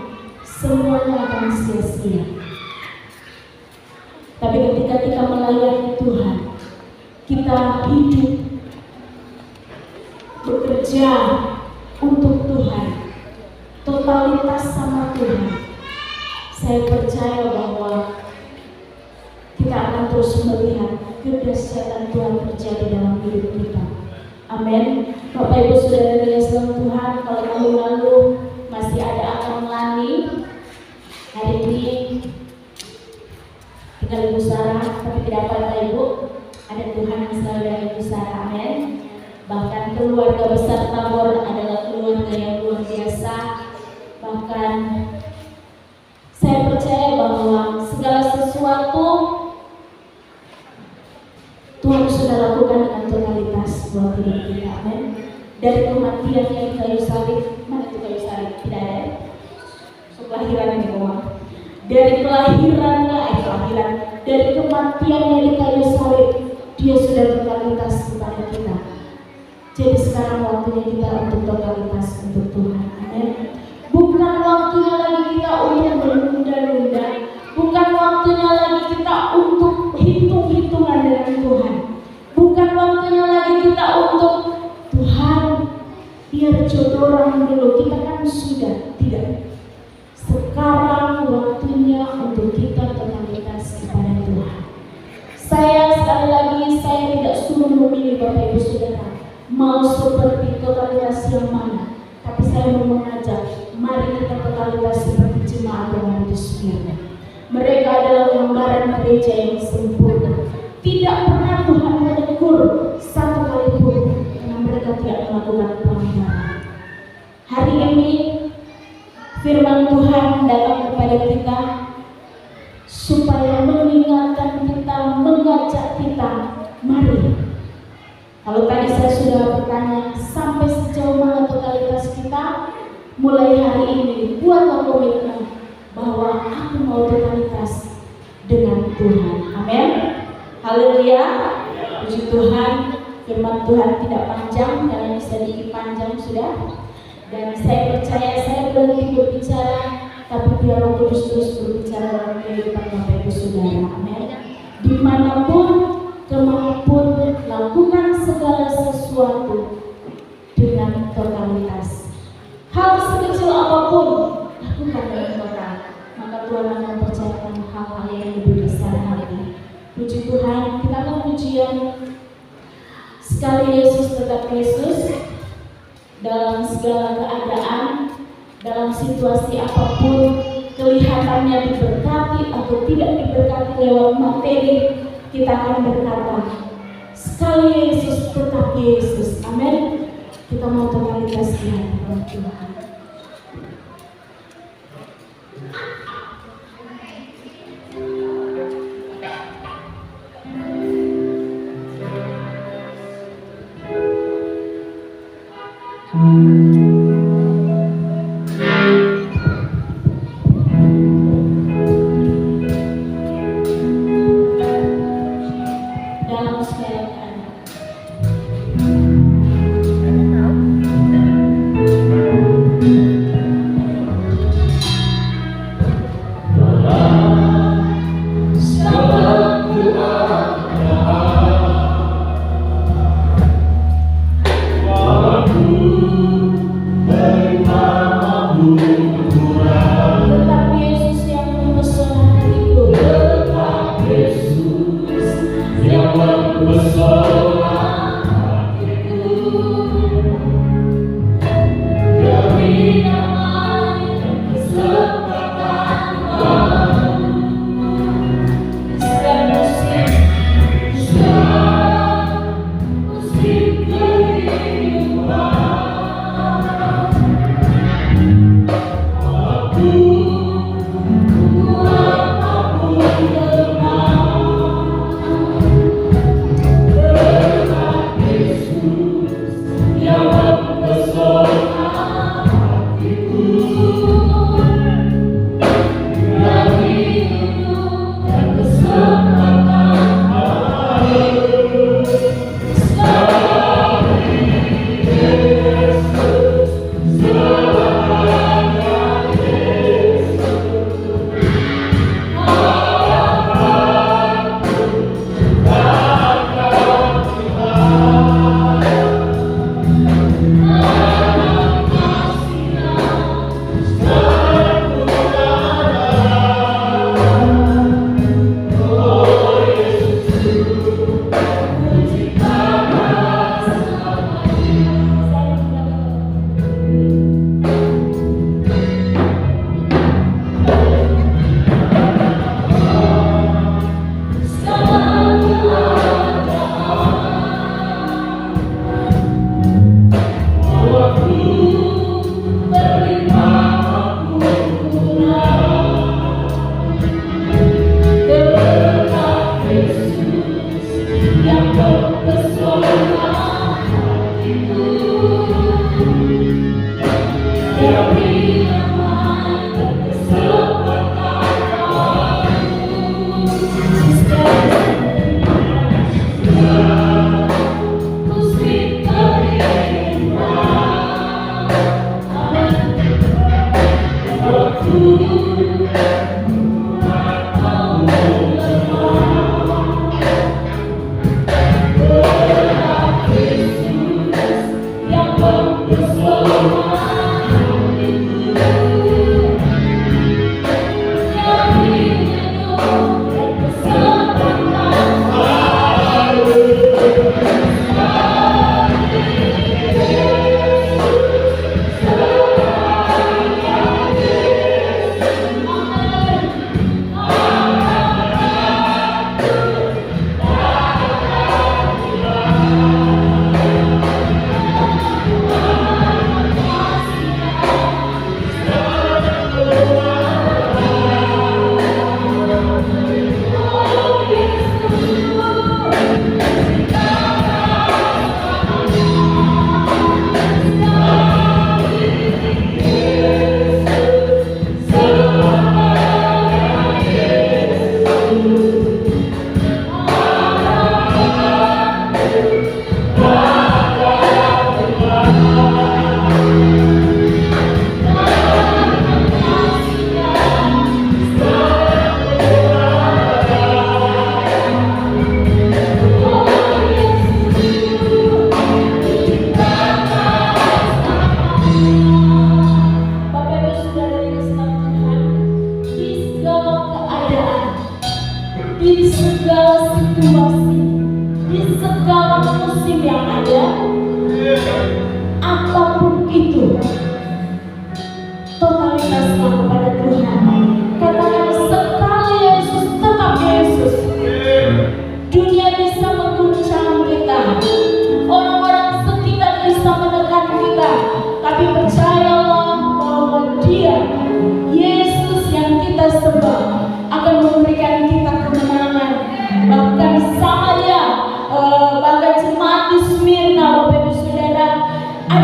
semuanya akan sia-sia. Tapi ketika kita melayani Tuhan, kita hidup bekerja untuk Tuhan, totalitas sama Tuhan, saya percaya bahwa kita akan terus melihat kedahsyatan Tuhan terjadi dalam hidup kita. Amin. Bapak Ibu Saudara dikasihi Tuhan, kalau lalu masih ada akan melani, hari ini tinggal Ibu Sarah, tapi tidak apa-apa Ibu, ada Tuhan yang selalu dari Ibu Sarah. Amin. Bahkan keluarga besar Tabor adalah keluarga yang luar biasa. Bahkan saya percaya bahwa segala sesuatu Tuhan sudah lakukan dengan totalitas buat hidup kita. Amin. Dari kematian yang di kayu salib, mana itu kayu salib? Tidak ada. Kelahiran yang di dari dari kematian yang di kayu salib, Dia sudah totalitas kepada kita. Jadi sekarang waktunya kita untuk totalitas untuk Tuhan. Amin. Bukan waktunya lagi kita untuk menunda-nunda, bukan waktunya lagi kita untuk hitung-hitungan dengan Tuhan, bukan waktunya lagi kita untuk Tuhan biar jodoh orang dulu, kita kan sudah tidak. Sekarang waktunya untuk kita totalitas kepada Tuhan. Saya sekali lagi, saya tidak suruh memilih Bapak Ibu Saudara mau seperti totalitas yang mana, tapi saya mau mengajak, mari kita totalitas seperti jemaat yang ada di surga. Mereka adalah gambaran gereja yang sempurna. Tidak pernah Tuhan menegur satu kali pun karena mereka tidak melakukan pelanggaran. Hari ini firman Tuhan datang kepada kita supaya mengingatkan kita, mengajak kita, mari. Kalau tadi saya sudah bertanya sampai sejauh mana totalitas kita, mulai hari ini buatlah komitmen bahwa aku mau totalitas dengan Tuhan. Amin. Haleluya. Puji Tuhan. Firman Tuhan tidak panjang, karena bisa dipanjang sudah. Dan saya percaya saya berhenti berbicara, tapi biar Roh Kudus terus berbicara dalam kehidupan Bapak Ibu Saudara. Amin. Dimanapun, kemanapun, lakukan segala sesuatu dengan totalitas. Hal sekecil apapun, lakukan dengan total. Maka Tuhan akan mempercayakan hal-hal yang lebih besar lagi. Puji Tuhan, kita akan pujian sekali Yesus tetap Yesus. Dalam segala keadaan, dalam situasi apapun, kelihatannya diberkati atau tidak diberkati lewat materi, kita akan berkata, sekali Yesus tetap Yesus. Amin. Kita mau totalitas di hadapan Tuhan. Dalam segala keadaan.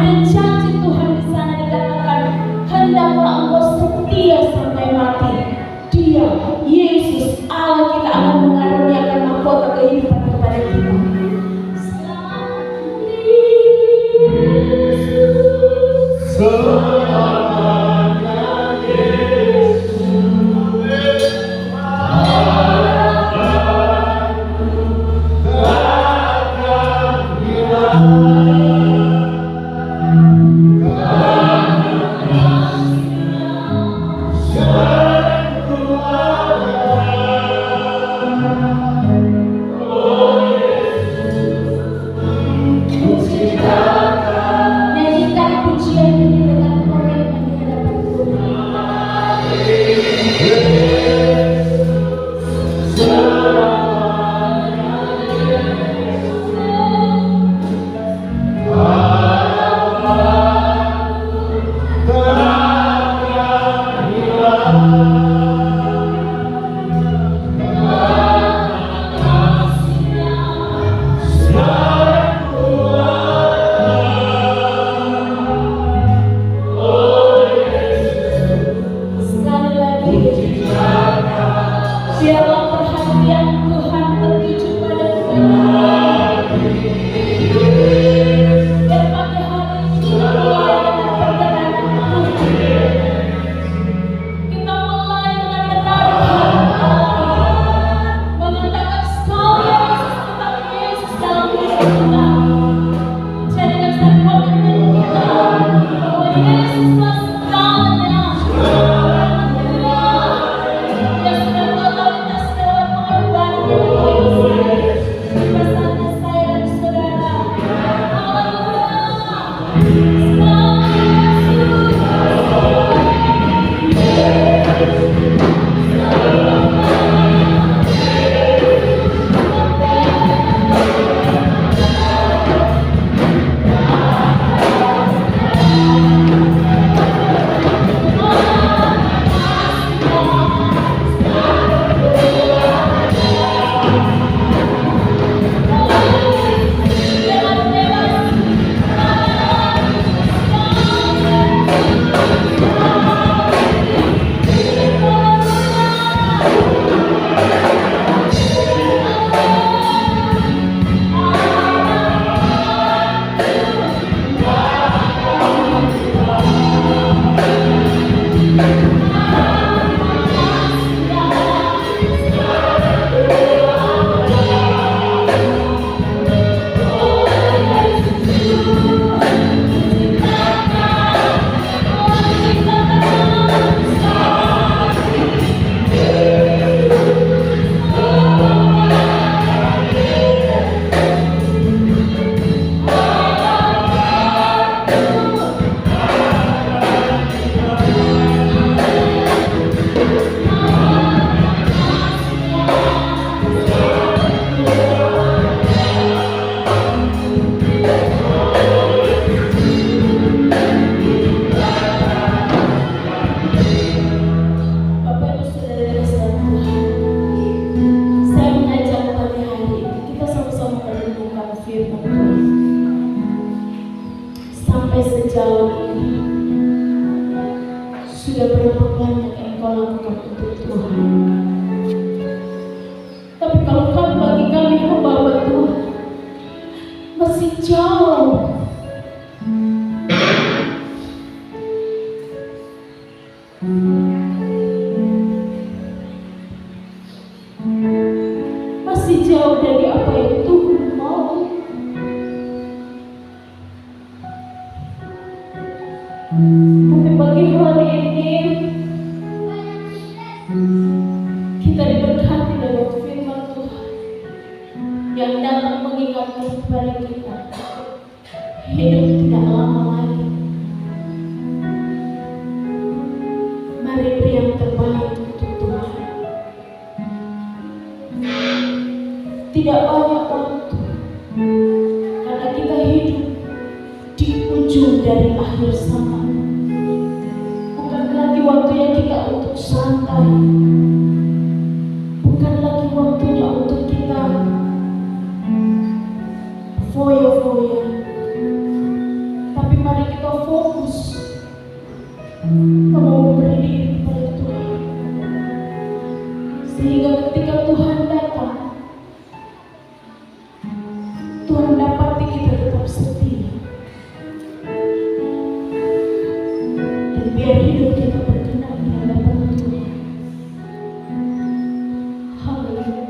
Ada janji Tuhan di sana dikatakan, hendaklah engkau setia sampai mati. Dia, Yesus, Allah kita akan mengaruniakan mahkota kehidupan kepada kita. Nyanyikan pujian ini dengan komitmen di hadapan sekali lagi. Biarlah perhatian Tuhan tertuju pada dan pagi hari ini kita mulai dengan perkenanan kita mulai dengan menaruh hati mengatakan sekali Yesus tetap Yesus dalam hidup kita. Jadikan satu komitmen kita bahwa Yesuslah segalanya. Dia sudah totalitas dalam pengorbanan dan pengorbanan. Pesannya saya dan saudara. Bapak Ibu Saudara sekalian Tuhan, saya mengajak pagi hari ini kita sama-sama merenungkan firman Tuhan. Sampai sejauh ini sudah berapa banyak yang kau lakukan untuk Tuhan. Tapi kalau kau bagi kami hamba Tuhan masih jauh. Masih jauh dari apa yang Tuhan mau. Tapi pagi hari ini kita diberkati dengan firman Tuhan yang datang mengingatkan kepada kita hidup tidak lama lagi. Mari beri yang terbaik untuk Tuhan. Tidak banyak waktu karena kita hidup di ujung dari akhir zaman. Bukan lagi waktunya kita untuk santai, bukan lagi waktunya untuk kita foya-foya, tapi mari Kamu memberi diri kepada Tuhan, sehingga ketika Tuhan datang, Tuhan dapati kita tetap setia, dan biar hidup kita berkenan di hadapan Tuhan. Haleluya.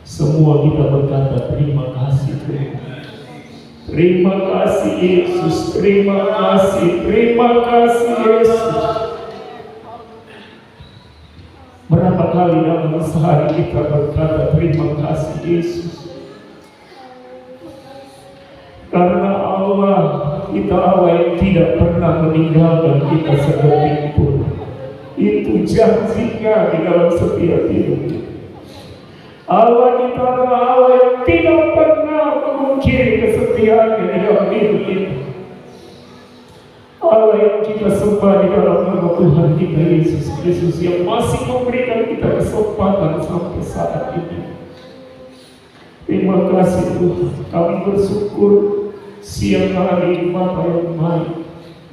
Semua kita berkata terima kasih Tuhan. Terima kasih Yesus, terima kasih Yesus. Berapa kali dalam sehari kita berkata terima kasih Yesus? Karena Allah, kita Allah yang tidak pernah meninggalkan kita sedetik pun. Itu janjinya di dalam setiap hidup. Allah kita adalah Allah yang tidak pernah memungkiri kesetiaannya di dalam hidup kita. Allah yang kita sembah di dalam nama Tuhan kita Yesus Kristus, yang masih memberikan kita kesempatan sampai saat ini. Terima kasih Tuhan. Kami bersyukur siang hari Bapa yang baik,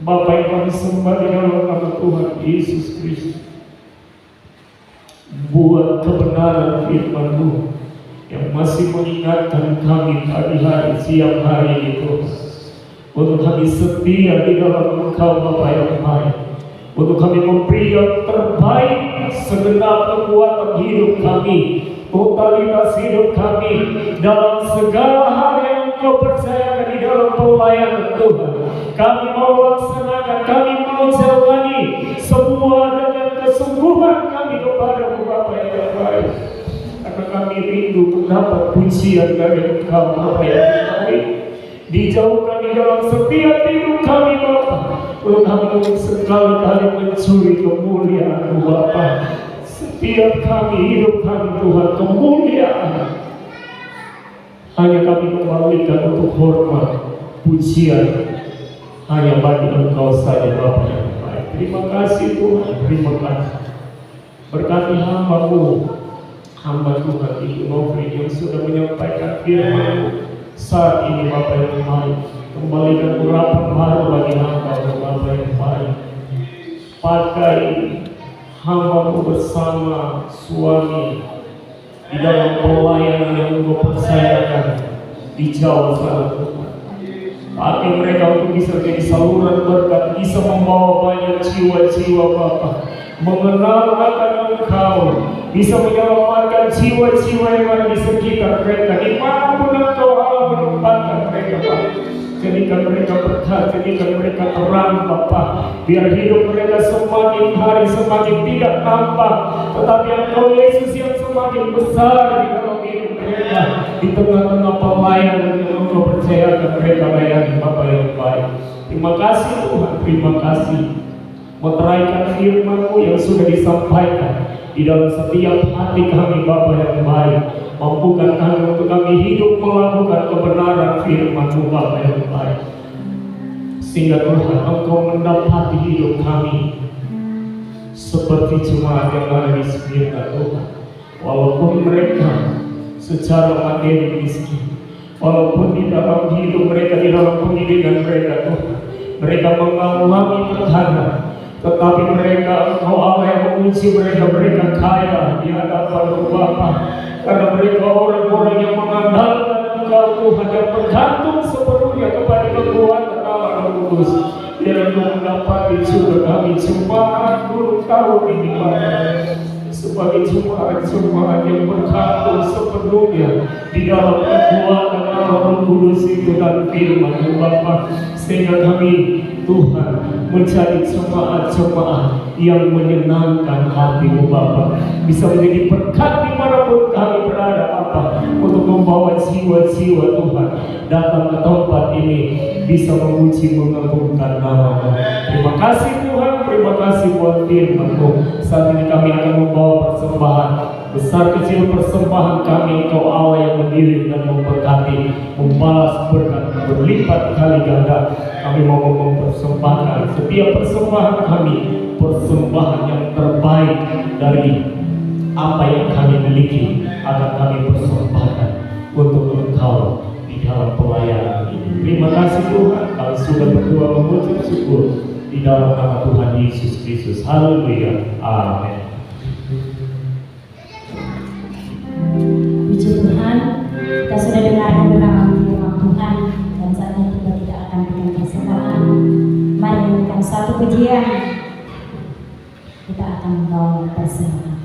Bapa yang kami sembah di dalam nama Tuhan Yesus Kristus. Buat kebenaran firman-Mu yang masih mengingatkan kami hari-hari, siang hari itu, untuk kami setia di dalam Engkau Bapa yang baik, untuk kami memberi yang terbaik segenap kekuatan hidup kami, totalitas hidup kami dalam segala hal yang Engkau percayakan di dalam pelayanan Tuhan. Kami mau laksanakan, kami mau jalani semua dengan kesungguhan kami kepada Bapa yang baik. Karena kami rindu mendapat pujian dari Engkau Bapa yang baik. Dijauhkan di dalam setiap hidup kami Bapa. Kami sekali-kali mencuri kemuliaan Bapa. Setiap kami hidup kami Tuhan kemuliaan hanya kami kembalikan untuk hormat pujian hanya bagi Engkau saja Bapa yang baik. Terima kasih Tuhan, terima kasih. Berkati hamba Tuhan Ibu Novri yang sudah menyampaikan firman saat ini Bapa yang baik. Kembalikan urapan baru bagi hamba Bapa yang baik. Pakai hamba bersama suami di dalam pelayanan yang Engkau percayakan di Jawa sana Tuhan. Pakai mereka untuk bisa jadi saluran berkat, bisa membawa banyak jiwa-jiwa Bapa mengenal akan Engkau, bisa menyelamatkan jiwa-jiwa yang ada di sekitar mereka, dimanapun Engkau Allah menempatkan mereka Bapa. Jadikan mereka berkat, jadikan mereka terang Bapa. Biar hidup mereka semakin hari semakin tidak nampak, tetapi Engkau Yesus yang semakin besar di dalam hidup mereka, di tengah-tengah pelayanan yang Engkau percayakan mereka layani Bapa yang baik. Terima kasih Tuhan, terima kasih. Meteraikan firman-Mu yang sudah disampaikan di dalam setiap hati kami Bapa yang baik. Mampukan kami untuk kami hidup melakukan kebenaran firman-Mu Bapa yang baik, sehingga Tuhan Engkau mendapati hidup kami seperti jemaat yang ada di sekitar Tuhan. Walaupun mereka secara materi miskin, walaupun di dalam hidup mereka, di dalam pendidikan mereka Tuhan, mereka mengalami tekanan, tetapi mereka Engkau Allah yang menguji mereka kaya di hadapan Bapa, karena mereka orang-orang yang mengandalkan Engkau Tuhan, yang bergantung sepenuhnya kepada kekuatan Allah Roh Kudus. Biar Engkau mendapati juga kami jemaat guru tahun ini Bapa, sebagai jemaat yang bergantung sepenuhnya di dalam kekuatan Allah Roh Kudus itu dan firman-Mu Bapa, sehingga kami Tuhan menjadi jemaat-jemaat yang menyenangkan hati-Mu Bapa, bisa menjadi berkat dimanapun kami berada Bapa, untuk membawa jiwa-jiwa Tuhan datang ke tempat ini, bisa memuji mengagungkan nama-Mu. Terima kasih Tuhan, terima kasih buat firman-Mu. Saat ini kami akan membawa persembahan, besar kecil persembahan kami Engkau Allah yang mendirik dan memberkati, membalas berkat berlipat kali ganda. Kami mau mempersembahkan setiap persembahan kami, persembahan yang terbaik dari apa yang kami miliki akan kami persembahkan untuk Engkau di dalam pelayanan ini. Terima kasih Tuhan, kami sudah berdoa mengucap syukur di dalam nama Tuhan Yesus Kristus. Haleluya, amin. Puji Tuhan, kita sudah dengarkan beberapa firman Tuhan, dan saatnya kita tidak akan berikan persembahan. Mari memberikan satu pujian, kita akan membawa persembahan.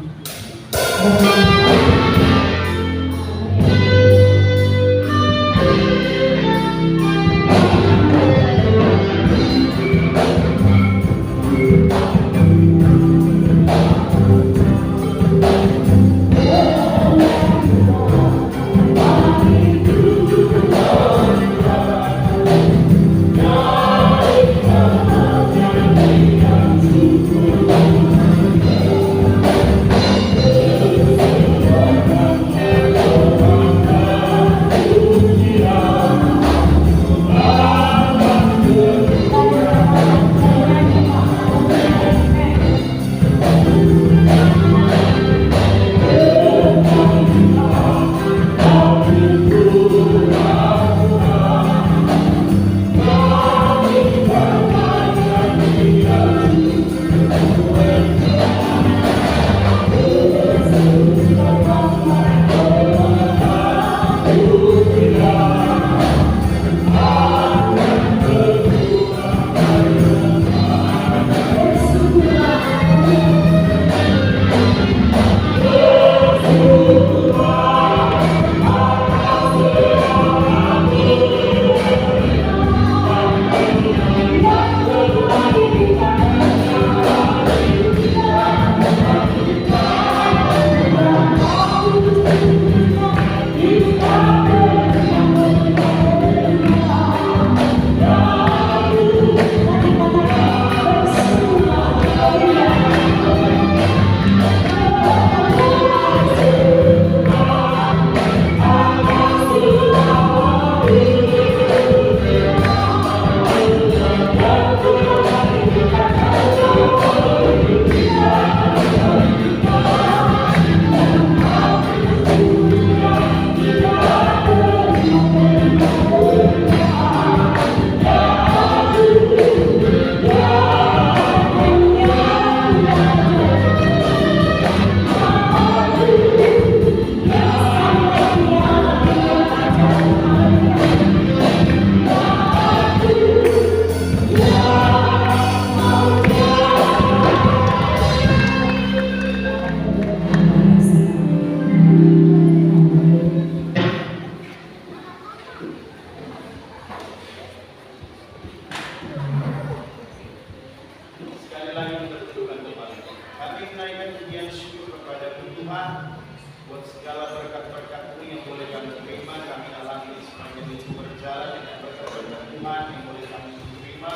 ini boleh kami terima, kami alami sepanjang itu berjalan dengan berkat-berkat Tuhan yang boleh kami terima.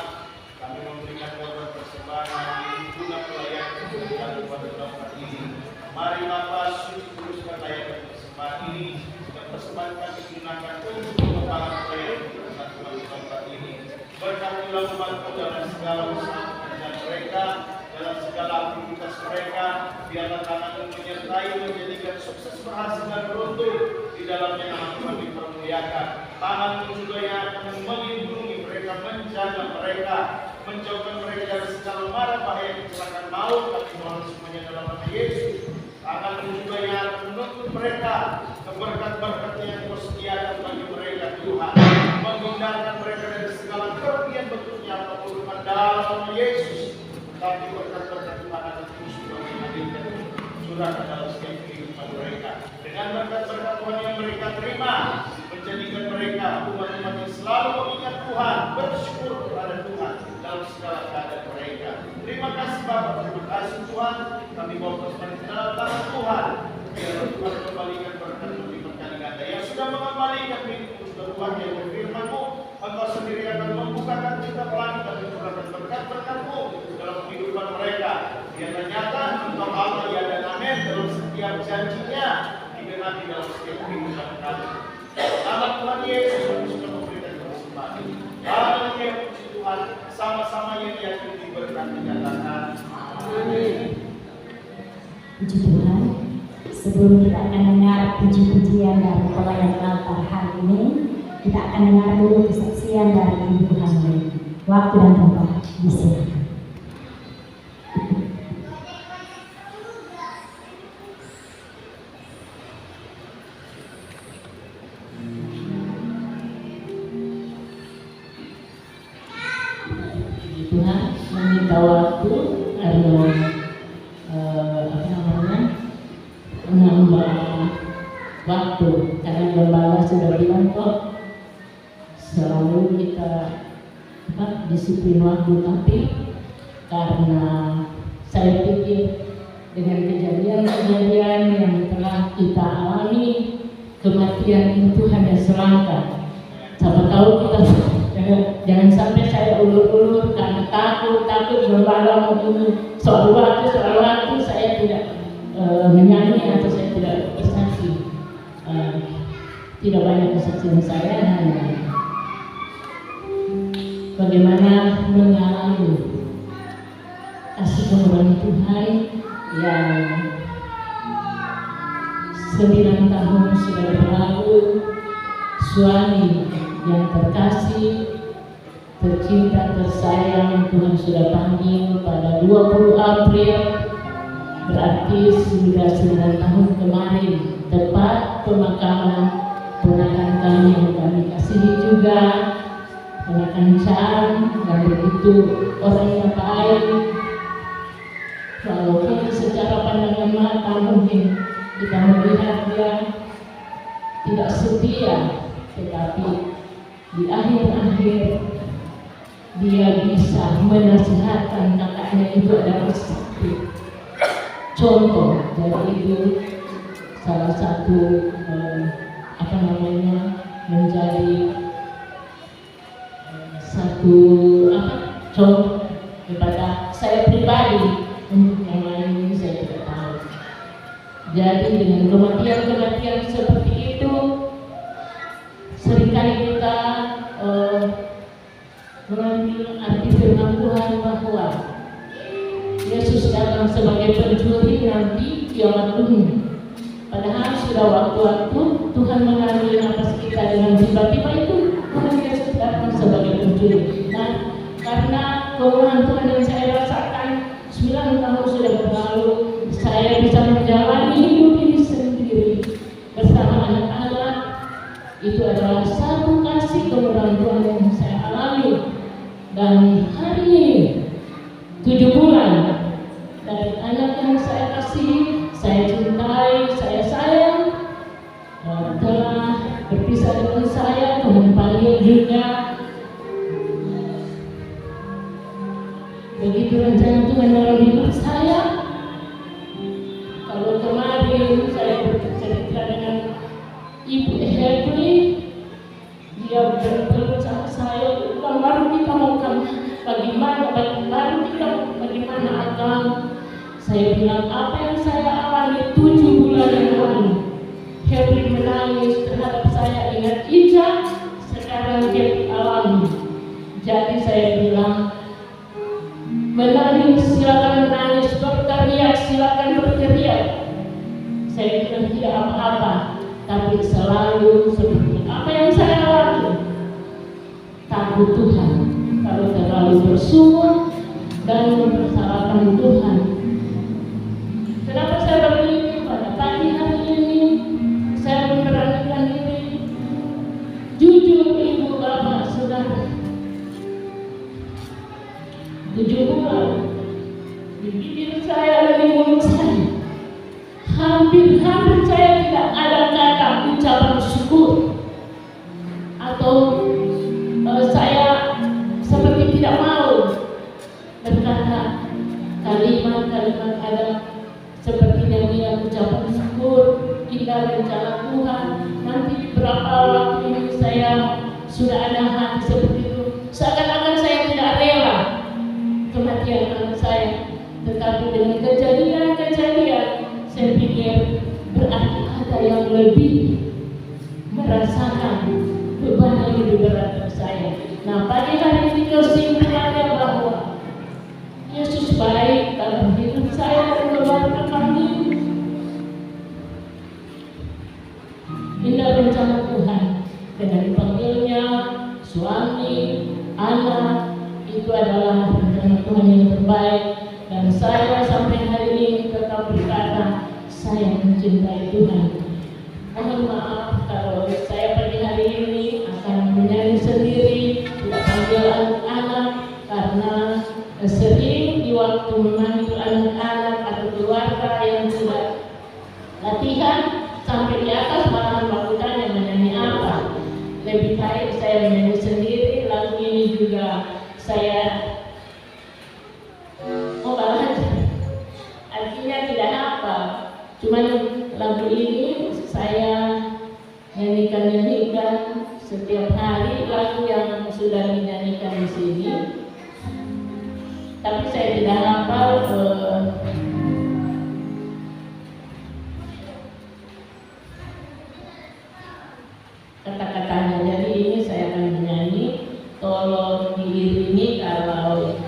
Kami memberikan korban persembahan ini guna pelayanan keberkatan kepada tempat ini. Mari Bapa suci teruskan layanan persembahan ini dan persembahan kami gunakan untuk pengembangan pelayanan keberkatan Tuhan di tempat ini. Berkatilah umat-Mu dalam segala usaha pekerjaan mereka, dalam segala aktivitas mereka. Biarlah tangan-Mu menyertai menjadikan sukses, berhasil dan beruntung di dalamnya nama Tuhan dipermuliakan. Tangan-Mu juga yang akan melindungi mereka, menjaga mereka, menjauhkan mereka dari segala mara bahaya kecelakaan maut. Kami mohon semuanya dalam nama Yesus. Tangan-Mu juga yang akan menuntut mereka ke berkat-berkat yang Kau sediakan bagi mereka Tuhan, menghindarkan mereka dari segala kerugian bentuknya apapun dalam nama Yesus. Tapi berkat-berkat Tuhan akan terus mengalirkan surah ke dalam setiap kehidupan mereka. Dengan berkat-berkat Tuhan yang mereka terima, menjadikan mereka umat-umat yang selalu mengingat Tuhan, bersyukur kepada Tuhan dalam segala keadaan mereka. Terima kasih Bapa, terima kasih Tuhan. Kami bawa persembahan ke dalam tangan Tuhan. Biar Tuhan kembalikan berkat berlipat kali ganda. Yang sudah mengembalikan pintu sudah Tuhan yang berfirman-Mu, Engkau sendiri akan membukakan kita langit dan mencurahkan berkat-berkat-Mu dalam kehidupan mereka. Biarlah nyata Engkau Allah ya dan amin dalam setiap janjinya, digenapi dalam setiap kehidupan kami. Nama Tuhan Yesus yang sudah memberikan persembahan ini. Dalam yang puji Tuhan, sama-sama yang yakin diberkati dikatakan amin. Puji Tuhan. Sebelum kita akan dengar puji-pujian dari pelayan altar hari ini, kita akan dengar dulu kesaksian dari Ibu Hamil. Waktu dan tempat disilakan. Tuhan meminta waktu karena menambah waktu, karena gembala sudah bilang kok selalu kita disiplin waktu, tapi karena saya pikir dengan kejadian-kejadian yang telah kita alami, kematian itu hanya selangkah. Siapa tahu kita jangan sampai saya ulur-ulur karena takut gembala ini soal waktu saya tidak menyanyi atau saya tidak bersaksi. Tidak banyak kesaksian saya, hanya bagaimana mengalami kasih pemurahan Tuhan yang 9 tahun sudah berlalu. Suami yang terkasih, tercinta, tersayang, Tuhan sudah panggil pada 20 April, berarti sudah 9 tahun kemarin, tepat pemakaman ponakan kami yang kami kasihi juga, ponakan Chan, dan begitu orangnya baik. Walaupun secara pandangan mata mungkin kita melihat dia tidak setia, tetapi di akhir-akhir dia bisa menasihatkan kakaknya. Itu adalah satu contoh. Jadi itu salah satu menjadi satu contoh kepada saya pribadi. Untuk yang lain ini saya tidak tahu. Jadi dengan kematian seperti itu, seringkali kita mengambil arti firman Tuhan bahwa Yesus datang sebagai pencuri nanti kiamat dunia. Padahal sudah waktu-waktu Tuhan mengambil nafas kita dengan tiba-tiba itu Tuhan Yesus datang sebagai pencuri. Nah, karena kemurahan Tuhan yang saya rasakan 9 tahun sudah berlalu, saya bisa menjalani hidup ini sendiri bersama anak-anak. Itu adalah satu kasih kemurahan Tuhan yang saya alami. Dan hari ini 7 bulan dari anak yang saya kasih, saya cintai, saya sayang, telah berpisah dengan saya, Tuhan panggil juga. Begitu rencana Tuhan dalam hidup saya. Kalau kemarin saya bercerita dengan Ibu Hedri, dia benar-benar sama saya, baru kita makan bagaimana akan saya bilang apa yang saya alami 7 bulan yang lalu. Hedri menangis terhadap saya dengan injak, sekarang dia alami. Jadi saya bilang, menangis silakan menangis, berteriak silakan berteriak. Saya bilang tidak apa-apa, tapi selalu seperti apa yang saya alami. Takut Tuhan, kalau terlalu bersungut dan mempersalahkan Tuhan. Kenapa saya begini? Pada pagi hari ini saya memberanikan diri, jujur ibu bapak saudara. 7 bulan di bibir saya dan di mulut saya, hampir saya tidak ada kata ucapan syukur, atau saya seperti tidak mau berkata kalimat-kalimat ada seperti yang ucapan syukur, indah rencana Tuhan. Nanti berapa waktu ini saya sudah ada hati seperti itu, seakan-akan saya tidak rela kematian anak saya. Tetapi dengan kejadian-kejadian saya pikir berarti ada yang lebih merasakan beban yang lebih berat dari saya. Nah, pagi hari ini kesimpulannya bahwa Yesus baik dalam hidup saya dan keluarga kami. Indah rencana Tuhan dengan dipanggilnya suami, anak, itu adalah rencana Tuhan yang terbaik. Dan saya sampai hari ini tetap berkata saya mencintai Tuhan. Mohon maaf kalau saya pagi hari ini akan menyanyi sendiri, tidak panggil anak-anak, karena sering di waktu memanggil anak-anak atau keluarga yang tidak latihan sampai di atas malah melakukan yang menyanyi apa. Lebih baik saya menyanyi sendiri. Lagu ini juga saya belajar, artinya tidak apa, cuman lagu ini saya nyanyikan setiap hari, lagu yang sudah dinyanyikan di sini, tapi saya tidak hafal kata-katanya. Jadi ini saya akan menyanyi, tolong diiringi kalau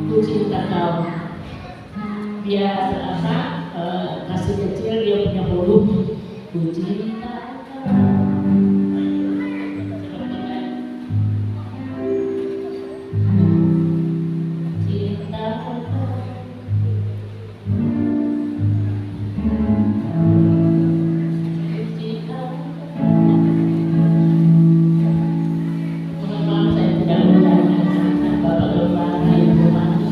ku cinta kau. Dia terasa kasih kecil, dia punya volume. Ku cinta kau. Cinta kau. Mohon maaf saya tidak menyanyikan Bapak Gembala Ibu Mani.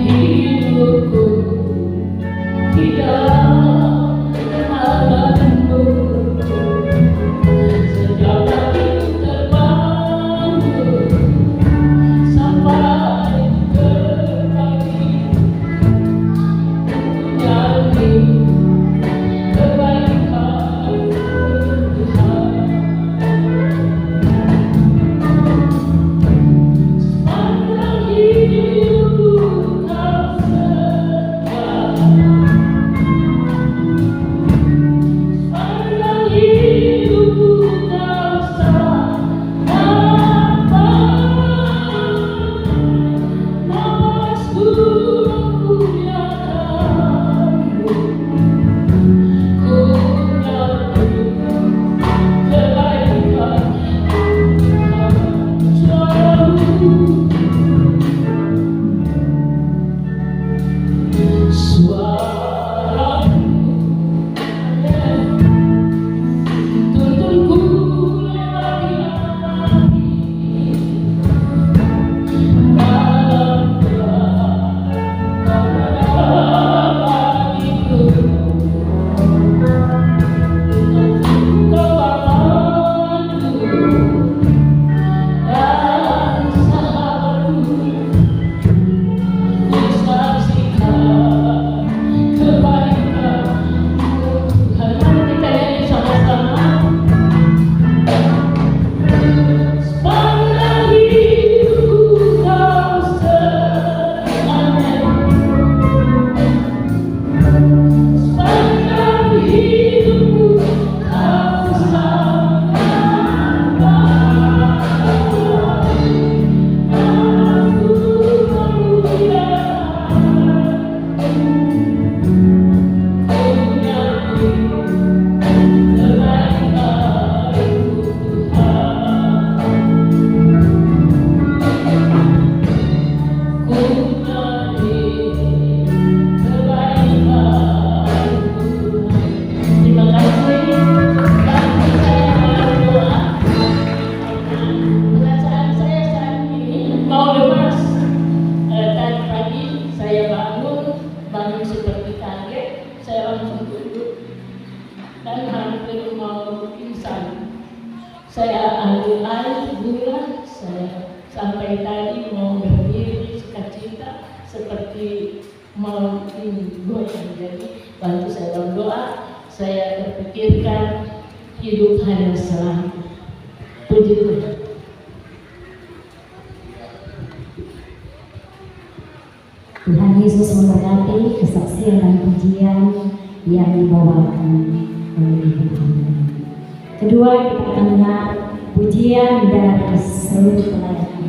hidupku tidak akan berhenti sejak pagi terbangun sampai pagi nyanyi kebaikan Tuhan. Sepanjang hidupku kau setia, sepanjang hidupku kau sampai nafasku memuliakanmu. Ku nyanyi kebaikan Tuhan selalu. Suaramu tuntunku lagi-lagi dalam hatiku. Kawanku dan sahabatku, ku saksikan kebaikan-Mu Tuhan. Mari kita nyanyi sama-sama. Sepanjang hidupku kau setia, sepanjang hidupku kau sampai aku terima kasih. Bantu saya dalam doa. Perasaan saya saat ini mau lemas. Tadi pagi saya bangun seperti kaget, saya langsung duduk dan hampir mau pingsan. Saya ambil air gula, saya sampai tadi mau berdiri sukacita seperti mau goyang. Jadi bantu saya dalam doa. Saya terpikirkan hidup hanya selalu. Puji Tuhan. Tuhan Yesus memberkati kesaksian dan pujian yang dibawakan oleh Ibu Hana. Kedua, kita akan dengar pujian dari seluruh pelayan Tuhan.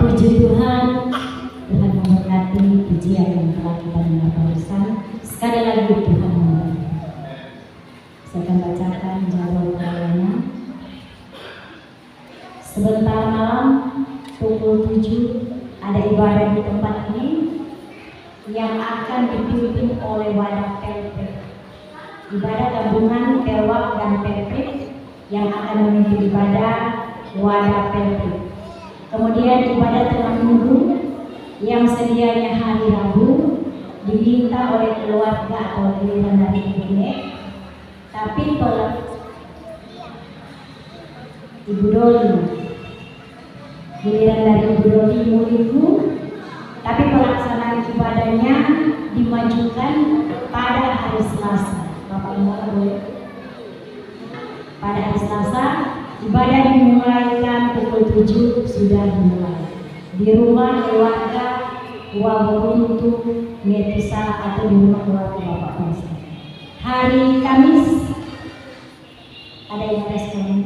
Puji Tuhan, Tuhan memberkati pujian yang telah kita dengar barusan. Sekali lagi Tuhan memberkati. Saya akan baca memperkenalkan jadwal pelayanan. Sebentar malam pukul 7 ada ibadah di tempat ini yang akan dipimpin oleh wadah Pelprik. Ibadah gabungan Pelwak dan Pelprik yang akan memimpin ibadah wadah Pelprik. Kemudian ibadah tengah minggu yang sedianya hari Rabu diminta oleh keluarga atau giliran dari ibunya, tapi Ibu Doli, giliran dari Ibu Doli minggu, tapi pelaksanaan ibadahnya dimajukan pada hari Selasa. Bapak Ibu boleh? Pada hari Selasa ibadah dimulaikan pukul 7 sudah dimulai di rumah keluarga Waburuntu Metisa atau di rumah keluarga Bapak Pastor. Hari Kamis ada yang respon?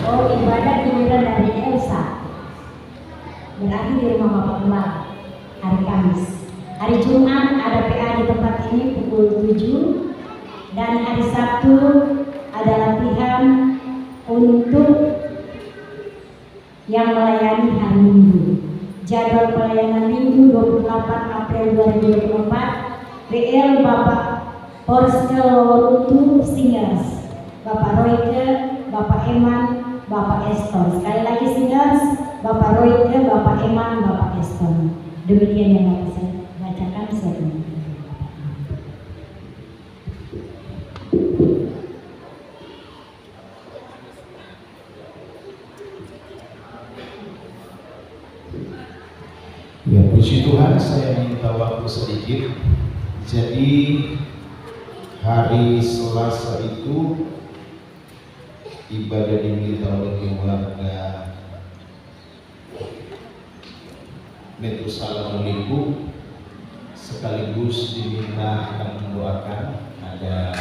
Oh, ibadah giliran dari Elsa. Berarti di rumah Bapak Keluar hari Kamis. Hari Jumat ada PA di tempat ini pukul 7 dan hari Sabtu ada latihan untuk yang melayani hari Minggu. Jadwal pelayanan Minggu 28 April 2024 BL Bapak Porskel Warutu Singers, Bapak Royke, Bapak Eman, Bapak Eston. Sekali lagi Singers, Bapak Royke, Bapak Eman, Bapak Eston. Demikian yang dapat saya bacakan saya. Ya, puji Tuhan, saya minta waktu sedikit. Jadi hari Selasa itu ibadah diminta oleh keluarga Metusala Meliku, sekaligus diminta akan mendoakan ada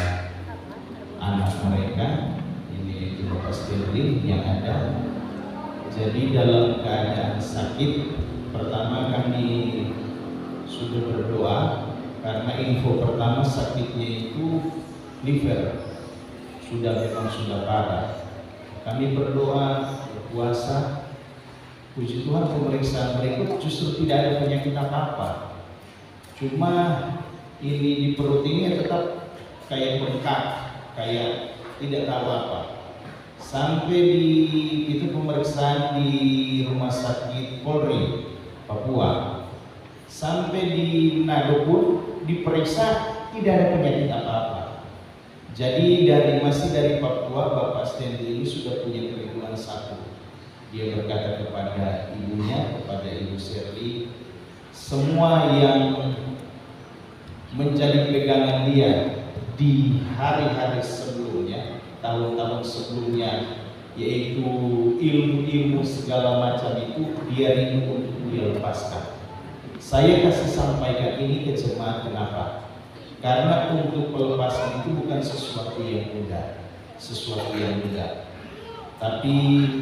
anak mereka, ini Bapak Sterling yang ada. Jadi dalam keadaan sakit, pertama kami sudah berdoa karena info pertama sakitnya itu liver, memang sudah parah. Kami berdoa, berpuasa. Puji Tuhan, pemeriksaan berikut justru tidak ada penyakit apa-apa. Cuma ini di perut ini tetap kayak bengkak, kayak tidak tahu apa. Sampai itu pemeriksaan di Rumah Sakit Polri Papua. Sampai di Manado pun diperiksa tidak ada penyakit apa-apa. Jadi masih dari Papua, Bapak Stanley ini sudah punya kerinduan satu. Dia berkata kepada ibunya, kepada Ibu Shirley, semua yang menjadi pegangan dia di hari-hari sebelumnya, tahun-tahun sebelumnya, yaitu ilmu-ilmu segala macam itu, dia rindu untuk dia lepaskan. Saya kasih sampaikan ini ke jemaat, kenapa? Karena untuk pelepasan itu bukan sesuatu yang mudah, tapi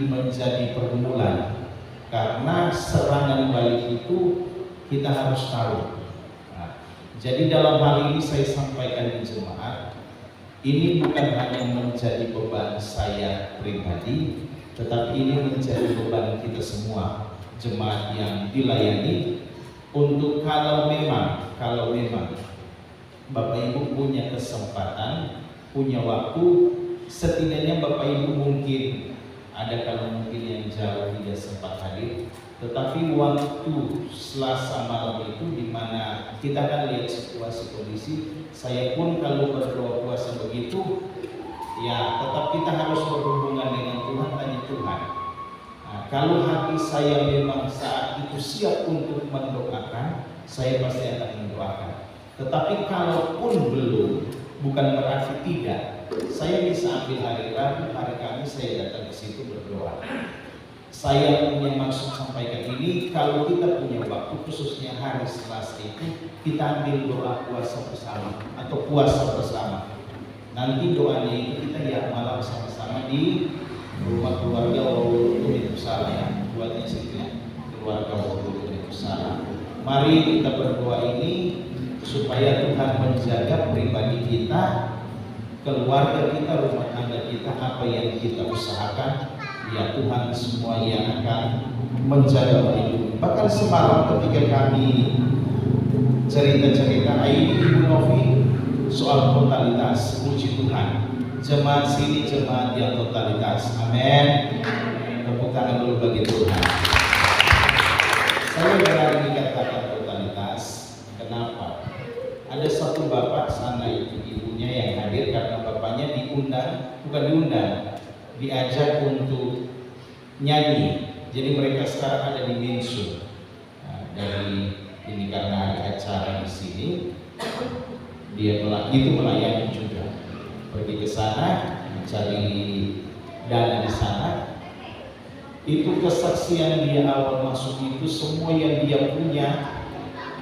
menjadi pergumulan. Karena serangan balik itu kita harus tahu. Nah, jadi dalam hal ini saya sampaikan di jemaat, ini bukan hanya menjadi beban saya pribadi, tetapi ini menjadi beban kita semua, jemaat yang dilayani. Untuk kalau memang Bapak Ibu punya kesempatan, punya waktu, setidaknya Bapak Ibu mungkin ada kalau mungkin yang jauh tidak sempat hadir, tetapi waktu Selasa malam itu di mana kita akan lihat situasi kondisi. Saya pun kalau berdoa puasa begitu, ya tetap kita harus berhubungan dengan Tuhan, tanya Tuhan. Nah, kalau hati saya memang saat itu siap untuk mendoakan, saya pasti akan mendoakan. Tetapi kalaupun belum, bukan berarti tidak. Saya bisa ambil hari Rabu, hari Kamis saya datang ke situ berdoa. Saya punya maksud sampaikan ini, kalau kita punya waktu, khususnya hari Selasa itu, kita ambil doa puasa bersama atau puasa bersama. Nanti doanya itu kita ya malam sama-sama di rumah keluarga Wawulu di Pusara ya, buatnya situ ya, keluarga Wawulu di Pusara. Mari kita berdoa ini supaya Tuhan menjaga pribadi kita, keluarga kita, rumah tangga kita, apa yang kita usahakan, ya Tuhan semua yang akan menjaga melindungi. Bahkan semalam ketika kami cerita-cerita Ibu Novi soal totalitas, puji Tuhan, jemaat sini jemaat yang totalitas, amin. Tepuk tangan dulu bagi Tuhan. Saya berani dikatakan totalitas, kenapa? Ada satu bapak sana itu ibunya yang hadir karena bapaknya diajak untuk nyanyi. Jadi mereka sekarang ada di Minsu. Dari ini karena ada acara di sini, dia melayani juga. Pergi ke sana mencari dana di sana. Itu kesaksian dia awal masuk itu, semua yang dia punya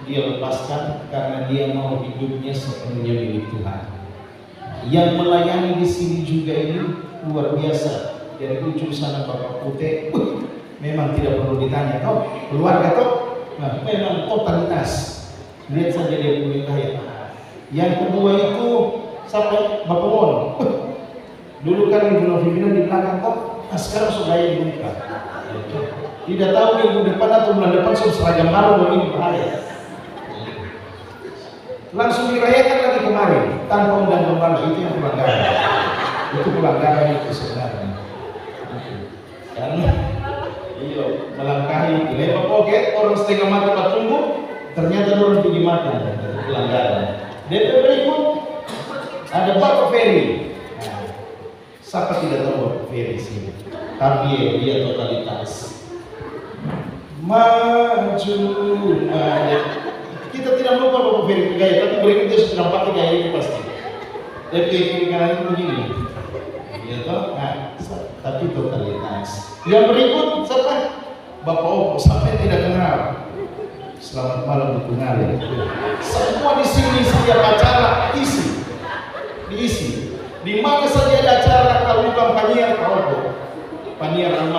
dia lepaskan karena dia mau hidupnya sepenuhnya milik Tuhan. Yang melayani di sini juga ini luar biasa. Dari ujung sana Bapak Putih, memang tidak perlu ditanya, toh keluarga toh, nah, memang totalitas. Lihat saja dia punya kaya. Yang kedua itu siapa? Bapak Mon. Dulu kan Ibu Novi bilang di belakang toh, nah sekarang sudah di muka. Tidak tahu minggu depan atau bulan depan sudah seragam baru begini bahaya. Langsung dirayakan lagi kemarin tanpa undang gembala, itu yang pelanggaran. Itu pelanggaran itu sebenarnya. Karena melangkahi lewat pocket orang setengah mati pak tunggu, ternyata orang tinggi mati. Itu pelanggaran. DP berikut ada Bapak Ferry. Nah, siapa tidak tahu Bapak Ferry sini? Tapi dia totalitas. Maju. Kita tidak lupa Bapak Ferry gaya, tapi berikutnya sudah pakai gaya ini pasti. Jadi kiri kanan itu begini, ya toh. Nah, tapi totalitas. Yang berikut siapa? Bapak Opo, sampai tidak kenal. Selamat malam Bu Tungali. Semua di sini setiap acara diisi. Di mana saja ada acara kalau bukan Panier Pak Opo, Panier